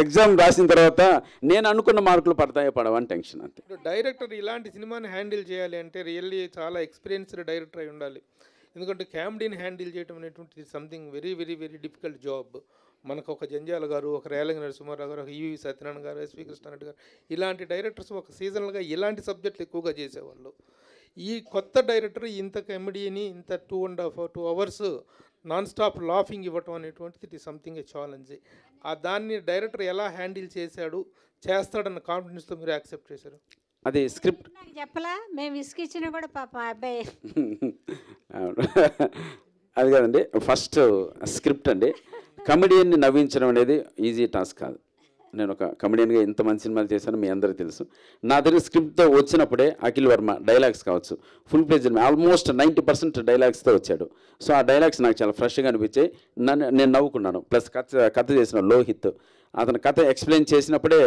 S17: ఎగ్జామ్ రాసిన తర్వాత నేను అనుకున్న మార్కులు పడతాయో పడవని టెన్షన్ అంతే.
S12: డైరెక్టర్ ఇలాంటి సినిమాని హ్యాండిల్ చేయాలి అంటే రియల్లీ చాలా ఎక్స్పీరియన్స్డ్ డైరెక్టర్ అయి ఉండాలి. ఎందుకంటే కామెడీని హ్యాండిల్ చేయడం అనేటువంటిది something very very very difficult job. మనకు ఒక జంజాల గారు, ఒక రేలంగి నరసింహారావు గారు, ఒక ఈవి సత్యనారాయణ గారు, ఎస్వి కృష్ణారెడ్డి గారు, ఇలాంటి డైరెక్టర్స్ ఒక సీజనల్గా ఇలాంటి సబ్జెక్టులు ఎక్కువగా చేసేవాళ్ళు. ఈ కొత్త డైరెక్టర్ ఇంత కామెడీని ఇంత 2 hours నాన్ స్టాప్ లాఫింగ్ ఇవ్వటం అనేటువంటిది it is something A challenge. దాన్ని డైరెక్టర్ ఎలా హ్యాండిల్ చేస్తాడన్న కాన్ఫిడెన్స్తో మీరు యాక్సెప్ట్ చేశారు?
S17: అది స్క్రిప్ట్
S9: నాకు చెప్పలా, మేము ఇసుకిచ్చినా కూడా పాప అబ్బాయి
S17: అది కాదండి, ఫస్ట్ స్క్రిప్ట్ అండి. కమెడియన్ని నవ్వించడం అనేది ఈజీ టాస్క్ కాదు. నేను ఒక కమెడియన్గా ఇంత మంచి సినిమాలు చేశాను మీ అందరికీ తెలుసు. నా దగ్గర స్క్రిప్ట్తో వచ్చినప్పుడే అఖిల్ వర్మ డైలాగ్స్ కావచ్చు ఫుల్ పేజ్ ఆల్మోస్ట్ 90% డైలాగ్స్తో వచ్చాడు. సో ఆ డైలాగ్స్ నాకు చాలా ఫ్రెష్గా అనిపించాయి, నేను నవ్వుకున్నాను. ప్లస్ కథ చేసిన లోహిత్ అతను కథ ఎక్స్ప్లెయిన్ చేసినప్పుడే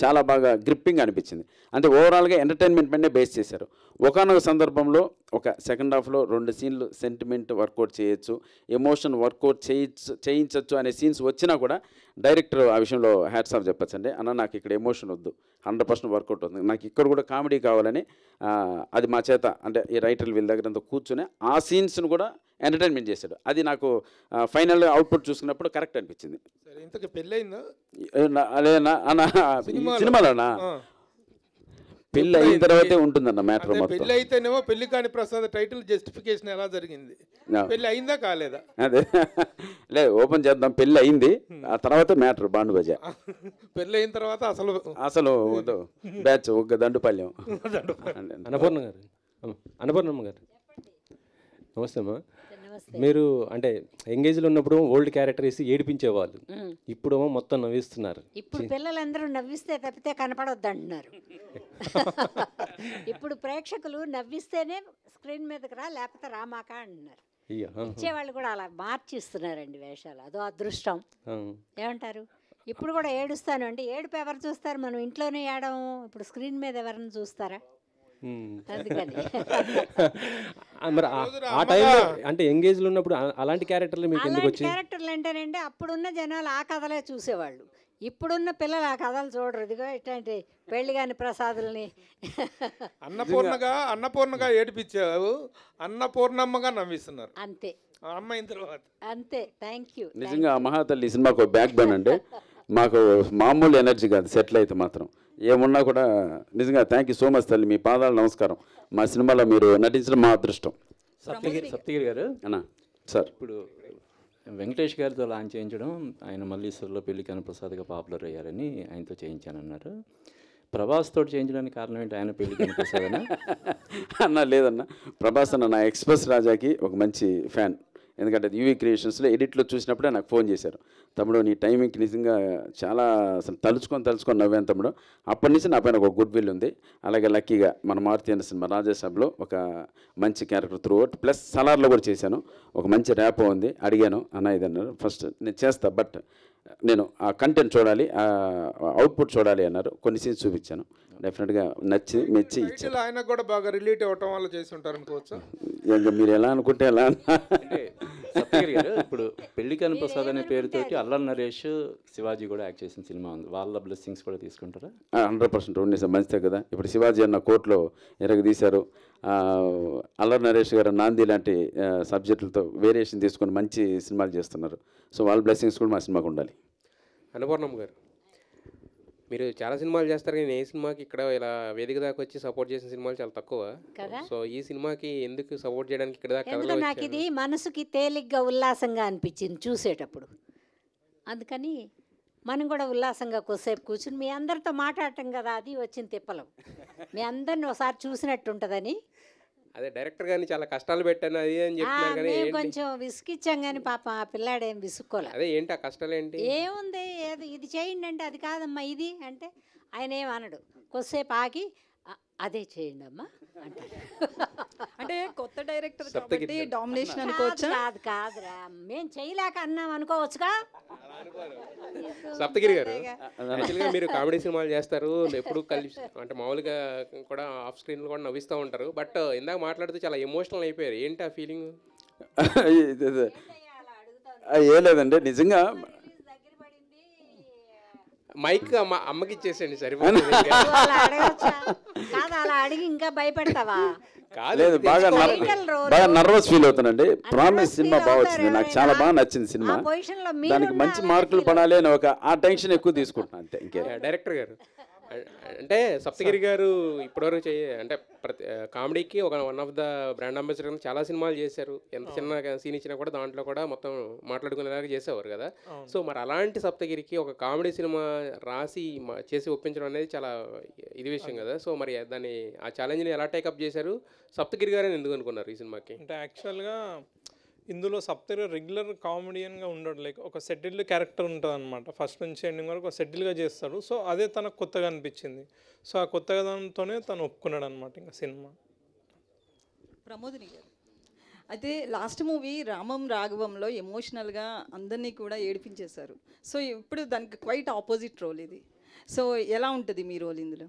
S17: చాలా బాగా గ్రిప్పింగ్ అనిపించింది. అంటే ఓవరాల్గా ఎంటర్టైన్మెంట్ పైనే బేస్ చేశారు. ఒకానొక సందర్భంలో ఒక సెకండ్ హాఫ్లో 2 సీన్లు సెంటిమెంట్ వర్కౌట్ చేయొచ్చు, ఎమోషన్ వర్కౌట్ చేయించవచ్చు అనే సీన్స్ వచ్చినా కూడా డైరెక్టర్ ఆ విషయంలో హ్యాట్స్ ఆఫ్ చెప్పచ్చండి. అన్న నాకు ఇక్కడ ఎమోషన్ వద్దు, 100% వర్కౌట్ అవుతుంది, నాకు ఇక్కడ కూడా కామెడీ కావాలని అది మా చేత అంటే ఈ రైటర్లు వీళ్ళ దగ్గర అంతా కూర్చొని ఆ సీన్స్ను కూడా ఎంటర్టైన్మెంట్ చేశాడు. అది నాకు ఫైనల్ అవుట్పుట్ చూసుకున్నప్పుడు కరెక్ట్ అనిపించింది.
S12: ఇంతకు పెళ్ళయిందా
S17: సినిమాలోనా? పెళ్ళి అయిన తర్వాతే ఉంటుందన్న మ్యాటర్ మొత్తం.
S12: పెళ్ళి అయితేనేమో పెళ్లి కాని ప్రసాద్ టైటిల్ జస్టిఫికేషన్ ఎలా జరిగింది? పెళ్ళి అయిందా కాలేదా?
S17: అదే లేదు, ఓపెన్ చేద్దాం. పెళ్ళి అయింది, ఆ తర్వాత మ్యాటర్ బాండు బజా.
S12: పెళ్ళి అయిన తర్వాత
S17: అసలు బ్యాచ్ ఒక దండుపల్యం.
S16: అన్నపూర్ణమ్మ గారు నమస్తే అమ్మా. మీరు అంటే ఎంగేజ్లో ఉన్నప్పుడు ఓల్డ్ క్యారెక్టర్ వేసి ఏడిపించేవాళ్ళు, ఇప్పుడు మొత్తం నవ్విస్తున్నారు.
S9: ఇప్పుడు పిల్లలందరూ నవ్విస్తే తప్పితే కనపడొద్దు అంటున్నారు. ఇప్పుడు ప్రేక్షకులు నవ్విస్తేనే స్క్రీన్ మీదకి రా, లేకపోతే రామాక అంటున్నారు. ఇచ్చేవాళ్ళు కూడా అలా మార్చిస్తున్నారండి వేషాలు, అదో అదృష్టం. ఏమంటారు? ఇప్పుడు కూడా ఏడుస్తాను అంటే ఏడుపు ఎవరు చూస్తారు? మనం ఇంట్లోనే ఏడము, ఇప్పుడు స్క్రీన్ మీద ఎవరిని చూస్తారా?
S16: మరి ఆ టైంలో అంటే ఎంగేజ్లో ఉన్నప్పుడు అలాంటి క్యారెక్టర్లు మీకు ఎందుకు వచ్చాయి?
S9: క్యారెక్టర్లు అంటేనండి అప్పుడున్న జనాలు ఆ కథలే చూసేవాళ్ళు, ఇప్పుడున్న పిల్లలు ఆ కథలు చూడరు. ఇదిగో ఇట్లాంటి పెళ్లి కాని ప్రసాదుల్ని
S12: అన్నపూర్ణగా ఏడిపించావు, అన్నపూర్ణమ్మగా నవ్విస్తున్నారు.
S9: అంతే,
S12: అమ్మాయిన తర్వాత
S9: అంతే. Thank you.
S17: నిజంగా మహాతల్లి సినిమాకు బ్యాక్ బోన్ అంటే మాకు మామూలు ఎనర్జీ కాదు, సెటిల్ అయితే మాత్రం ఏమున్నా కూడా నిజంగా థ్యాంక్ యూ సో మచ్ తల్లి, మీ పాదాలు నమస్కారం. మా సినిమాలో మీరు నటించడం మా అదృష్టం.
S18: సప్తగిరి గారు
S17: అన్నా సార్,
S18: ఇప్పుడు వెంకటేష్ గారితో లాంచ్ చేయించడం, ఆయన మల్లీశ్వర్లో పెళ్లి కాని ప్రసాద్గా పాపులర్ అయ్యారని ఆయనతో చేయించానన్నారు. ప్రభాస్ తోటి చేయించడానికి కారణం ఏంటి? ఆయన పెళ్లి కాని ప్రసాద్
S17: అన్న లేదన్న, ప్రభాస్ అన్న నా ఎక్స్ప్రెస్ రాజాకి ఒక మంచి ఫ్యాన్. ఎందుకంటే యూవీ క్రియేషన్స్లో ఎడిట్లో చూసినప్పుడే నాకు ఫోన్ చేశారు, తమ్ముడు నీ టైమింగ్కి నిజంగా చాలా అసలు తలుచుకొని నవ్వాను తమ్ముడు. అప్పటి నుంచి నా పైన ఒక గుడ్ విల్ ఉంది. అలాగే లక్కీగా మన మారుతి అన్న సినిమా రాజేసాబ్లో ఒక మంచి క్యారెక్టర్ త్రూ అవుట్, ప్లస్ సలార్లో కూడా చేశాను, ఒక మంచి ర్యాప్ ఉంది. అడిగాను అన్న ఇది అన్నారు, ఫస్ట్ నేను చేస్తా బట్ నేను ఆ కంటెంట్ చూడాలి, అవుట్పుట్ చూడాలి అన్నారు. కొన్ని సీన్స్ చూపించాను, డెఫినెట్గా నచ్చి మెచ్చి ఇచ్చాను.
S19: ఆయన కూడా బాగా రిలేట్ అవ్వటం వల్ల చేసి ఉంటారు అనుకోవచ్చు.
S17: ఇంకా మీరు ఎలా అనుకుంటే ఎలా.
S18: అంటే సప్తగిరి గారు ఇప్పుడు పెళ్లికాని ప్రసాద్ అనే పేరుతోటి అల్లరి నరేష్, శివాజీ కూడా యాక్ట్ చేసిన సినిమా ఉంది. వాళ్ళ బ్లెస్సింగ్స్ కూడా తీసుకుంటారా?
S17: 100% ఉంది, మంచిదే కదా. ఇప్పుడు శివాజీ అన్న కోర్టులో ఎరగదీశారు, అల్లరి నరేష్ గారు నాంది లాంటి సబ్జెక్టులతో వేరియేషన్ తీసుకొని మంచి సినిమాలు చేస్తున్నారు. సో వాళ్ళ బ్లెస్సింగ్స్ కూడా మా సినిమాకు ఉండాలి.
S20: అనుపూర్ణమ్మ గారు, మీరు చాలా సినిమాలు చేస్తారు కానీ ఏ సినిమాకి ఇక్కడ ఇలా వేదిక దాకా వచ్చి సపోర్ట్ చేసిన సినిమాలు చాలా తక్కువ
S9: కదా.
S20: సో ఈ సినిమాకి ఎందుకు సపోర్ట్ చేయడానికి ఇక్కడ దాకా
S9: ఎందుకంటే నాకు ఇది మనసుకి తేలిగ్గా ఉల్లాసంగా అనిపించింది చూసేటప్పుడు. అందుకని మనం కూడా ఉల్లాసంగా కొద్దిసేపు కూర్చుని మీ అందరితో మాట్లాడటం కదా, అది వచ్చిన తిప్పలం. మీ అందరిని ఒకసారి చూసినట్టు ఉంటుందని.
S20: అదే డైరెక్టర్ గారిని చాలా కష్టాలు పెట్టాను అది అని చెప్తున్నారు కానీ
S9: మేము
S20: ఏంటి?
S9: కొంచెం విసుకిచ్చాం కానీ పాపం ఆ పిల్లాడేం విసుక్కోలే.
S20: అదే ఏంటి ఆ కష్టాలు ఏంటి?
S9: ఏముంది, ఏదో ఇది చేయండి అంటే అది కాదమ్మా ఇది అంటే ఆయన ఏమనడు. కొద్దిసేపు ఆగి అదే చేయండి అమ్మా అంటారు.
S21: అంటే కొత్త డైరెక్టర్
S20: సప్తగిరి
S21: కాబట్టి
S20: గారు.
S21: డామినేషన్ అనుకోవచ్చా?
S9: కాదురా, మేము చేయలేక అన్నాం అనుకోవచ్చుగా.
S20: సప్తగిరి గారు, యాక్చువల్గా మీరు కామెడీ సినిమాలు చేస్తారు, ఎప్పుడు కలిసి అంటే మామూలుగా కూడా ఆఫ్ స్క్రీన్లో కూడా నవ్విస్తూ ఉంటారు. బట్ ఇందాక మాట్లాడుతూ చాలా ఎమోషనల్ అయిపోయారు. ఏంటి ఆ ఫీలింగ్?
S17: ఏం లేదండి, నిజంగా
S20: మైక్ అమ్మకి ఇచ్చేసేయండి సరిపోతుంది.
S9: కాదు అలా అడిగి ఇంకా భయపెడతావా?
S17: లేదు, బాగా నర్వస్ ఫీల్ అవుతానండి. ప్రామిస్ సినిమా బాగా వచ్చింది, నాకు చాలా బాగా నచ్చింది సినిమా. దానికి మంచి మార్కులు పడాలి అని ఆ టెన్షన్ ఎక్కువ తీసుకుంటున్నాను అంతే, ఇంకే.
S20: డైరెక్టర్ గారు అంటే సప్తగిరి గారు ఇప్పటివరకు అంటే ప్రతి కామెడీకి one of the brand ambassador చాలా సినిమాలు చేశారు. ఎంత చిన్న సీన్ ఇచ్చినా కూడా దాంట్లో కూడా మొత్తం మాట్లాడుకునేలాగా చేసేవారు కదా. సో మరి అలాంటి సప్తగిరికి ఒక కామెడీ సినిమా రాసి చేసి ఒప్పించడం అనేది చాలా ఇది విషయం కదా. సో మరి దాన్ని ఆ ఛాలెంజ్ని ఎలా టేకప్ చేశారు? సప్తగిరి గారు అని ఎందుకు అనుకున్నారు ఈ సినిమాకి?
S12: అంటే యాక్చువల్గా ఇందులో సప్తగిరి రెగ్యులర్ కామెడియన్గా ఉండడు, లైక్ ఒక సెటిల్డ్ క్యారెక్టర్ ఉంటుంది అనమాట. ఫస్ట్ నుంచి ఎండింగ్ వరకు ఒక సెటిల్గా చేస్తాడు. సో అదే తనకు కొత్తగా అనిపించింది. సో ఆ కొత్తగా దానితోనే తను ఒప్పుకున్నాడు అనమాట ఇంకా సినిమా.
S21: ప్రమోదిని గారు, అయితే లాస్ట్ మూవీ రామం రాఘవంలో ఎమోషనల్గా అందరినీ కూడా ఏడిపించేశారు. సో ఇప్పుడు దానికి క్వైట్ ఆపోజిట్ రోల్ ఇది. సో ఎలా ఉంటుంది మీ రోల్ ఇందులో?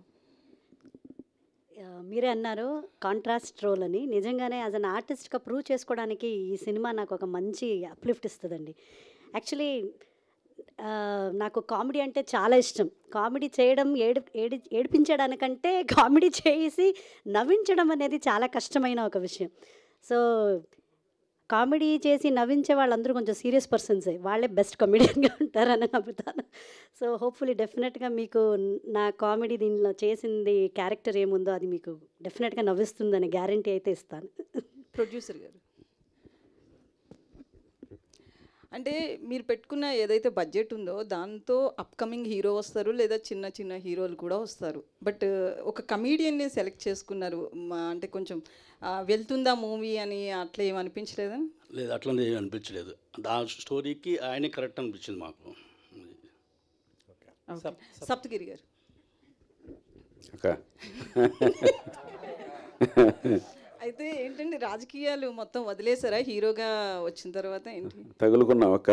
S7: మీరే అన్నారు కాంట్రాస్ట్ రోల్ అని. నిజంగానే యాజ్ అన్ ఆర్టిస్ట్గా ప్రూవ్ చేసుకోవడానికి ఈ సినిమా నాకు ఒక మంచి అప్లిఫ్ట్ ఇస్తుందండి. యాక్చువల్లీ నాకు కామెడీ అంటే చాలా ఇష్టం. కామెడీ చేయడం ఏడిపించడానికంటే కామెడీ చేసి నవ్వించడం అనేది చాలా కష్టమైన ఒక విషయం. సో కామెడీ చేసి నవ్వించే వాళ్ళందరూ కొంచెం సీరియస్ పర్సన్సే, వాళ్ళే బెస్ట్ కమెడియన్గా ఉంటారని నమ్ముతాను. సో హోప్ఫుల్లీ డెఫినెట్గా మీకు నా కామెడీ దీనిలో చేసింది క్యారెక్టర్ ఏముందో అది మీకు డెఫినెట్గా నవ్విస్తుందని గ్యారంటీ అయితే ఇస్తాను.
S21: ప్రొడ్యూసర్ గారు, అంటే మీరు పెట్టుకున్న ఏదైతే బడ్జెట్ ఉందో దాంతో అప్కమింగ్ హీరో వస్తారు, లేదా చిన్న చిన్న హీరోలు కూడా వస్తారు. బట్ ఒక కమీడియన్ని సెలెక్ట్ చేసుకున్నారు, అంటే కొంచెం వెళ్తుందా మూవీ అని అట్లా ఏమనిపించలేదా?
S11: లేదు, అట్లనే అనిపించలేదు. ఆ స్టోరీకి ఆయనే కరెక్ట్ అనిపించింది మాకు.
S21: సప్తగిరి గారు, అయితే ఏంటంటే రాజకీయాలు మొత్తం వదిలేసారా హీరోగా వచ్చిన తర్వాత? ఏంటి
S17: తగులుకున్నాం అక్క?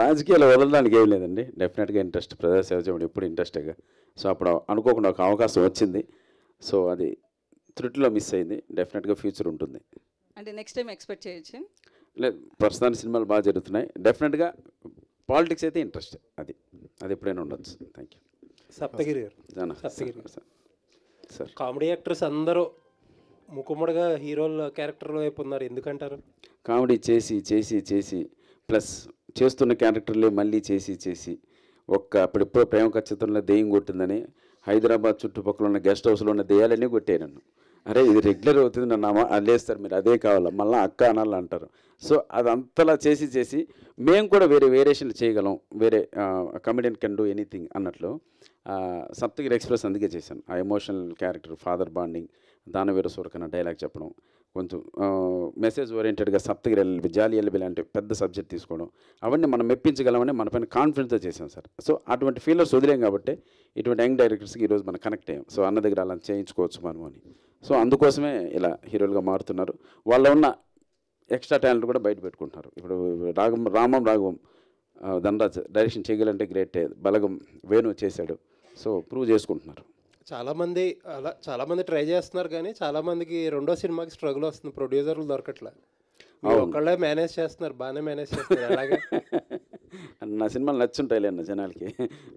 S17: రాజకీయాలు వదలడానికి ఏం లేదండి, డెఫినెట్గా ఇంట్రెస్ట్, ప్రజాసేవ చేయడం ఎప్పుడు ఇంట్రెస్ట్గా. సో అప్పుడు అనుకోకుండా ఒక అవకాశం వచ్చింది. సో అది త్రుటిలో మిస్ అయింది. డెఫినెట్గా ఫ్యూచర్ ఉంటుంది.
S21: అంటే నెక్స్ట్ టైం ఎక్స్పెక్ట్ చేయొచ్చు?
S17: లేదు, ప్రస్తుతానికి సినిమాలు బాగా జరుగుతున్నాయి. డెఫినెట్గా పాలిటిక్స్ అయితే ఇంట్రెస్ట్, అది ఎప్పుడైనా ఉండొచ్చు. Thank you.
S22: సప్తగిరి గారు,
S17: సప్తగిరి సార్,
S22: కామెడీ యాక్టర్స్ అందరూ ముఖముడుగా హీరోల క్యారెక్టర్ల వైపు ఉన్నారు, ఎందుకంటారు?
S17: కామెడీ చేసి చేసి చేసి ప్లస్ చేస్తున్న క్యారెక్టర్లే మళ్ళీ చేసి చేసి అప్పుడెప్పుడో ప్రేమ ఖచ్చితంలో దెయ్యం కొట్టిందని హైదరాబాద్ చుట్టుపక్కల ఉన్న గెస్ట్ హౌస్లో ఉన్న దెయ్యాలన్నీ కొట్టాయి నన్ను. అరే ఇది రెగ్యులర్ అవుతుంది నన్ను లేస్తారు, మీరు అదే కావాలా మళ్ళీ అక్క అనాలి అంటారు. సో అదంతలా చేసి చేసి మేము కూడా వేరే వేరియేషన్లు చేయగలం, వేరే కమెడియన్ కెన్ డూ ఎనీథింగ్ అన్నట్లు సప్తగిరి ఎక్స్ప్రెస్ అందుకే చేశాను. ఆ ఎమోషనల్ క్యారెక్టర్, ఫాదర్ బాండింగ్, దానవీర సూరకన్న డైలాగ్ చెప్పడం, కొంచెం మెసేజ్ ఓరియంటెడ్గా సప్తగిరి ఎల్ఎల్బి, జాలి ఎల్ఎల్బి లాంటి పెద్ద సబ్జెక్ట్ తీసుకోవడం, అవన్నీ మనం మెప్పించగలమని మన పైన కాన్ఫిడెన్స్తో చేసాం సార్. సో అటువంటి ఫీలర్స్ వదిలేం కాబట్టి ఇటువంటి యంగ్ డైరెక్టర్స్కి ఈరోజు మనం కనెక్ట్ అయ్యాం. సో అన్న దగ్గర అలా చేయించుకోవచ్చు మనం అని. సో అందుకోసమే ఇలా హీరోలుగా మారుతున్నారు. వాళ్ళ ఉన్న ఎక్స్ట్రా టాలెంట్ కూడా బయట పెట్టుకుంటున్నారు. ఇప్పుడు రాఘవం ధనరాజ్ డైరెక్షన్ చేయగలంటే గ్రేట్. బలగం వేణు చేశాడు. సో ప్రూవ్ చేసుకుంటున్నారు.
S22: చాలామంది ట్రై చేస్తున్నారు, కానీ చాలామందికి రెండో సినిమాకి స్ట్రగుల్ వస్తుంది, ప్రొడ్యూసర్లు దొరకట్లే. ఒక్కళ్ళే మేనేజ్ చేస్తున్నారు, బాగానే మేనేజ్ చేస్తున్నారు. అలాగే
S17: నా సినిమాలు నచ్చుంటాయిలే అన్న జనాలకి,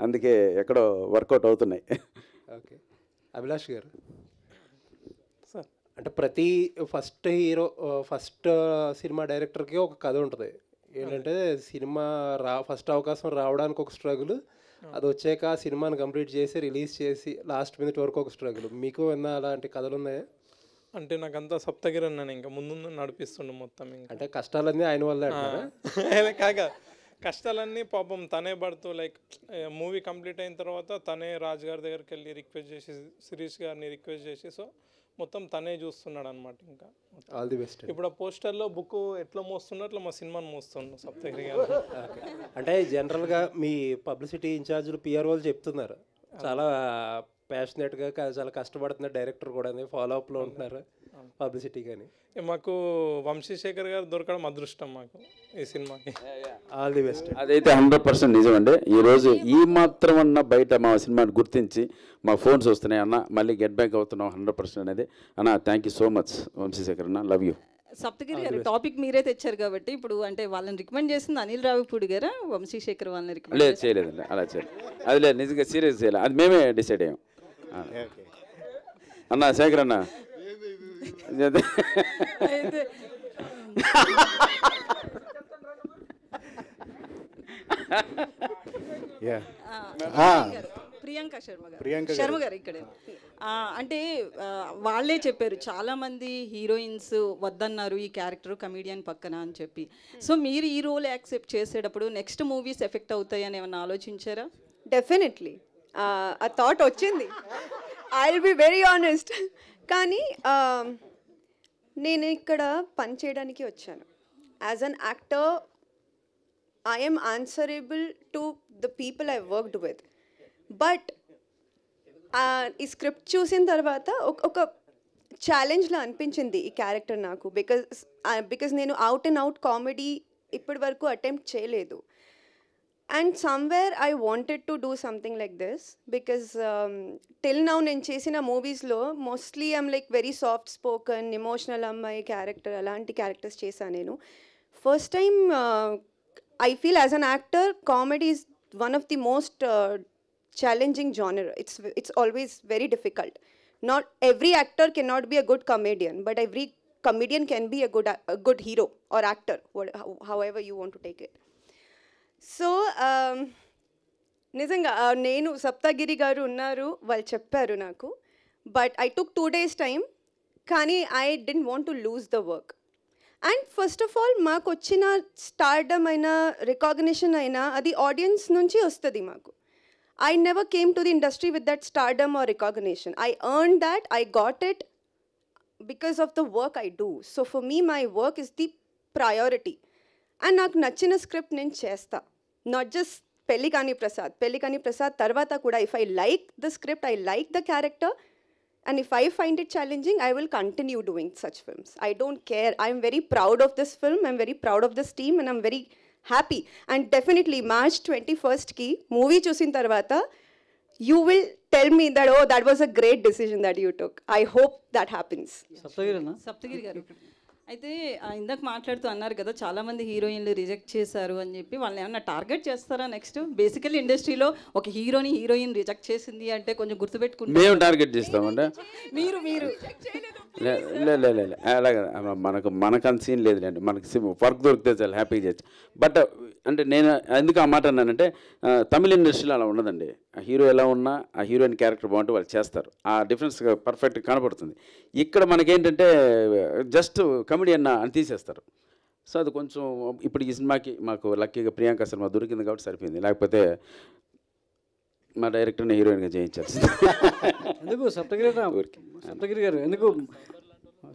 S17: అందుకే ఎక్కడో వర్కౌట్ అవుతున్నాయి.
S22: ఓకే, అభిలాష్ గారు, అంటే ప్రతి ఫస్ట్ సినిమా డైరెక్టర్కి ఒక కథ ఉంటుంది. ఏంటంటే సినిమా ఫస్ట్ అవకాశం రావడానికి ఒక స్ట్రగుల్, అది వచ్చాక ఆ సినిమాని కంప్లీట్ చేసి రిలీజ్ చేసి లాస్ట్ మినిట్ వరకు ఒక స్ట్రగుల్. మీకు ఏమన్నా అలాంటి కథలు ఉన్నాయా?
S12: అంటే నాకంతా సప్తగిరి అన్నాను, ఇంకా ముందు నడిపిస్తుండే మొత్తం. ఇంకా
S22: అంటే కష్టాలన్నీ ఆయన వల్లే
S12: కాక కష్టాలన్నీ పాపం తనే పడుతూ, లైక్ మూవీ కంప్లీట్ అయిన తర్వాత తనే రాజు గారి దగ్గరికి వెళ్ళి రిక్వెస్ట్ చేసి, శిరీష్ గారిని రిక్వెస్ట్ చేసి, సో మొత్తం తనే చూస్తున్నాడు అనమాట. ఇంకా
S22: ఆల్ ది బెస్ట్.
S12: ఇప్పుడు ఆ పోస్టర్లో బుక్ ఎట్లా మోస్తుండో అట్లా మా సినిమాని మోస్తున్నాడు సప్తగిరి గారు.
S22: అంటే జనరల్గా మీ పబ్లిసిటీ ఇన్ఛార్జీలు పిఆర్ఓలు చెప్తున్నారు, చాలా ప్యాషనేట్గా చాలా కష్టపడుతున్నారు డైరెక్టర్ కూడా, ఫాలో అప్లో ఉంటున్నారు పబ్లిసిటీ. కానీ
S12: మాకు వంశీశేఖర్ గారు దొరకడం అదృష్టం మాకు ఈ సినిమాకి.
S22: All the best.
S17: అదైతే 100% నిజమండి. ఈరోజు ఈ మాత్రం అన్న బయట మా సినిమాని గుర్తించి మా ఫోన్స్ వస్తున్నాయి, అన్న మళ్ళీ గెట్ బ్యాక్ అవుతున్నాం 100% అనేది. అన్న thank you so much Vamsi Sekhar అన్న, లవ్ యూ.
S21: సప్తగిరి గారు, టాపిక్ మీరే తెచ్చారు కాబట్టి ఇప్పుడు అంటే వాళ్ళని రికమెండ్ చేసింది అనిల్ రావిపూడి గారా, వంశీశేఖర్ వాళ్ళని రికమెండ్?
S17: లేదు, చేయలేదండి, అలా చేయలేదు. అది లేదు, నిజంగా సీరియస్ చేయలేదు, అది మేమే డిసైడ్ అయ్యాం. అన్న శేఖర్ అన్న
S21: ప్రియాంక శర్మ గారు ఇక్కడే. అంటే వాళ్ళే చెప్పారు, చాలామంది హీరోయిన్స్ వద్దన్నారు ఈ క్యారెక్టర్ కమీడియన్ పక్కన అని చెప్పి. సో మీరు ఈ రోల్ యాక్సెప్ట్ చేసేటప్పుడు నెక్స్ట్ మూవీస్ ఎఫెక్ట్ అవుతాయని ఏమన్నా ఆలోచించారా?
S10: డెఫినెట్లీ ఆ థాట్ వచ్చింది, I will be very honest. కానీ నేను ఇక్కడ పని చేయడానికి వచ్చాను. As an actor I'm answerable to the people I worked with. But ఈ స్క్రిప్ట్ చూసిన తర్వాత ఒక ఛాలెంజ్లా అనిపించింది ఈ క్యారెక్టర్ నాకు. బికాజ్ నేను అవుట్ అండ్ అవుట్ కామెడీ ఇప్పటి వరకు అటెంప్ట్ చేయలేదు. And somewhere I wanted to do something like this because till now నేను చేసిన మూవీస్లో mostly I'm like very soft spoken emotional అమ్మాయి క్యారెక్టర్, అలాంటి క్యారెక్టర్స్ చేశాను నేను. First time I feel as an actor comedy is one of the most challenging genre. It's always very difficult. Not every actor cannot be a good comedian, but every comedian can be a good hero or actor, however you want to take it. So నిజంగా నేను సప్తగిరి గారు ఉన్నారు, వాళ్ళు చెప్పారు నాకు. But I took 2 days time, కానీ I didn't want to lose the work. And first of all మాకు వచ్చిన స్టార్డమ్ అయినా రికాగ్నిషన్ అయినా అది ఆడియన్స్ నుంచి వస్తుంది మాకు. I never came to the industry with that stardom or recognition. I earn that, I got it because of the work I do. So for me my work is the priority. And నాకు నచ్చిన script నేను చేస్తా, not just పెళ్ళికాని Prasad తర్వాత కూడా if I like the script, I like the character, and if I find it challenging, I will continue doing such films. I don't care. I'm very proud of this film, I'm very proud of this team, and I'm very happy. And definitely March 21st movie చూసిన తర్వాత you will tell me that, oh, that was a great decision that you took. I hope that happens.
S21: Saptagiri గారు, అయితే ఇందాక మాట్లాడుతూ అన్నారు కదా చాలామంది హీరోయిన్లు రిజెక్ట్ చేశారు అని చెప్పి, వాళ్ళని ఏమన్నా టార్గెట్ చేస్తారా నెక్స్ట్? బేసికల్లీ ఇండస్ట్రీలో ఒక హీరోయిన్ రిజెక్ట్ చేసింది అంటే కొంచెం గుర్తుపెట్టుకుంటాం.
S17: మేము టార్గెట్ చేస్తామంటే
S21: మీరు
S17: అలాగే మనకు అంత సీన్ లేదులేండి. మనకి వర్క్ దొరికితే చాలా హ్యాపీగా చేయొచ్చు. బట్ అంటే నేను ఎందుకు ఆ మాట అన్నానంటే తమిళ ఇండస్ట్రీలో అలా ఉండదండి. ఆ హీరో ఎలా ఉన్నా ఆ హీరోయిన్ క్యారెక్టర్ బాగుంటే వాళ్ళు చేస్తారు. ఆ డిఫరెన్స్ పర్ఫెక్ట్గా కనపడుతుంది. ఇక్కడ మనకేంటంటే జస్ట్ కమెడియన్ అని తీసేస్తారు. సో అది కొంచెం ఇప్పుడు ఈ సినిమాకి మాకు లక్కీగా ప్రియాంక శర్మ దొరికింది కాబట్టి సరిపోయింది, లేకపోతే మా డైరెక్టర్ని హీరోయిన్గా చేయించాల్సి.
S4: ఎందుకు సప్తగిరి గారు ఎందుకు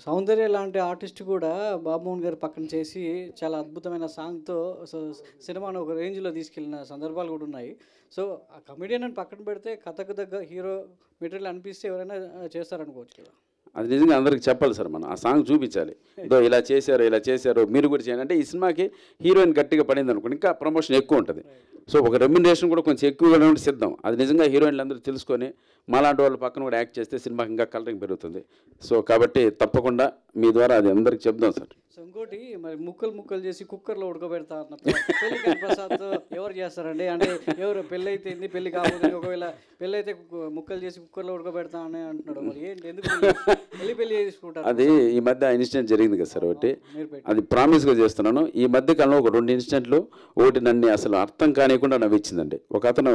S4: సౌందర్య లాంటి ఆర్టిస్ట్ కూడా బాబుమోహన్ గారు పక్కన చేసి చాలా అద్భుతమైన సాంగ్తో సినిమాను ఒక రేంజ్లో తీసుకెళ్ళిన సందర్భాలు కూడా ఉన్నాయి. సో ఆ కమెడియన్ అని పక్కన పెడితే కథకు దగ్గర హీరో మెటీరియల్ అనిపిస్తే ఎవరైనా చేస్తారనుకోవచ్చు కదా.
S17: అది నిజంగా అందరికి చెప్పాలి సార్. మనం ఆ సాంగ్ చూపించాలి, ఇదో ఇలా చేశారు మీరు కూడా చేయండి అంటే ఈ సినిమాకి హీరోయిన్ గట్టిగా పడింది అనుకోండి ఇంకా ప్రమోషన్ ఎక్కువ ఉంటుంది. సో ఒక రెమ్యునరేషన్ కూడా కొంచెం ఎక్కువగా ఉంటే సిద్ధం. అది నిజంగా హీరోయిన్లు అందరూ తెలుసుకొని మాలాంటి వాళ్ళు పక్కన కూడా యాక్ట్ చేస్తే సినిమాకి ఇంకా కలరింగ్ పెరుగుతుంది. సో కాబట్టి తప్పకుండా మీ ద్వారా అది అందరికి చెప్దాం సార్.
S4: సో ఇంకోటి మరి ముక్కలు చేసి కుక్కర్లో ఉడకబెడతా అన్న పెళ్లి కాని ప్రసాద్ ఎవరు చేస్తారండి? అంటే ఎవరు పెళ్ళి అయితే ఏంది, పెళ్లి కాకపోతే ఒకవేళ పెళ్ళి అయితే ముక్కలు చేసి కుక్కర్లో ఉడకబెడతా అని అంటున్నాడు. మరి ఏంటి, ఎందుకు పెళ్లి చేసుకుంటారు?
S17: అది ఈ మధ్య ఇన్సిడెంట్ జరిగింది కదా సార్ ఒకటి, అది ప్రామిస్గా చేస్తున్నాను. ఈ మధ్య కాలంలో ఒక 2 ఇన్సిడెంట్లు, ఒకటి నన్ను అసలు అర్థం కానివ్వకుండా నవ్వించిందండి. ఒక అతను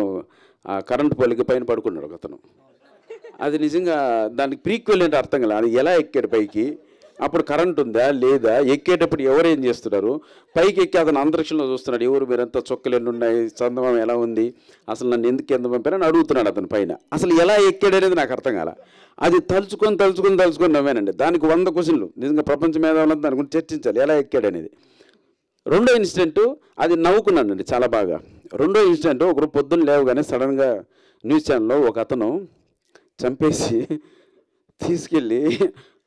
S17: ఆ కరెంట్ పోలికి పైన పడుకున్నాడు ఒక అతను. అది నిజంగా దానికి ప్రీక్వెల్ అంటే అర్థం కదా, అది ఎలా ఎక్కాడు పైకి, అప్పుడు కరెంట్ ఉందా లేదా, ఎక్కేటప్పుడు ఎవరు ఏం చేస్తున్నారు, పైకి ఎక్కి అతను అంతరిక్షంలో చూస్తున్నాడు, ఎవరు మీరంతా చొక్కలు ఎన్ని ఉన్నాయి, చందమం ఎలా ఉంది, అసలు నన్ను ఎందుకు ఎంత పంపారని అడుగుతున్నాడు అతని పైన. అసలు ఎలా ఎక్కాడు అనేది నాకు అర్థం కాల. అది తలుచుకొని నవ్వానండి. దానికి 100 క్వశ్చన్లు నిజంగా ప్రపంచ మేధావులంతా దాని గురించి చర్చించాలి ఎలా ఎక్కాడు అనేది. రెండో ఇన్సిడెంట్ అది నవ్వుకున్నానండి చాలా బాగా. రెండో ఇన్సిడెంట్ ఒకరు పొద్దున్న లేవగానే సడన్గా న్యూస్ ఛానల్లో ఒక అతను చంపేసి తీసుకెళ్ళి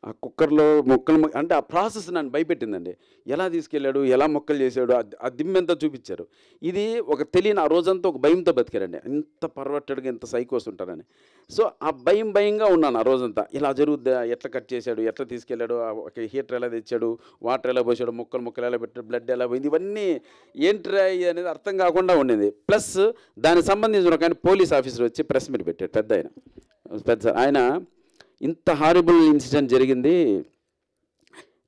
S17: ఆ కుక్కర్లో మొక్కలు అంటే ఆ ప్రాసెస్ నన్ను భయపెట్టిందండి. ఎలా తీసుకెళ్ళాడు, ఎలా మొక్కలు చేశాడు, ఆ దిమ్మెంతా చూపించారు. ఇది ఒక తెలియని ఆ రోజంతా ఒక భయంతో బతికారండి. ఇంత పర్వర్టెడ్గా ఇంత సైకోస్ ఉంటారని. సో ఆ భయంగా ఉన్నాను ఆ రోజంతా. ఇలా జరుగుద్దా, ఎట్లా కట్ చేశాడు, ఎట్లా తీసుకెళ్ళాడు, ఒక హీటర్ ఎలా తెచ్చాడు, వాటర్ ఎలా పోసాడు, మొక్కలు ఎలా పెట్టాడు, బ్లడ్ ఎలా పోయింది, ఇవన్నీ ఏంట్రా అనేది అర్థం కాకుండా ఉండేది. ప్లస్ దానికి సంబంధించిన ఒక ఆయన పోలీస్ ఆఫీసర్ వచ్చి ప్రెస్ మీట్ పెట్టాడు. పెద్ద ఆయన ఇంత హారిబుల్ ఇన్సిడెంట్ జరిగింది,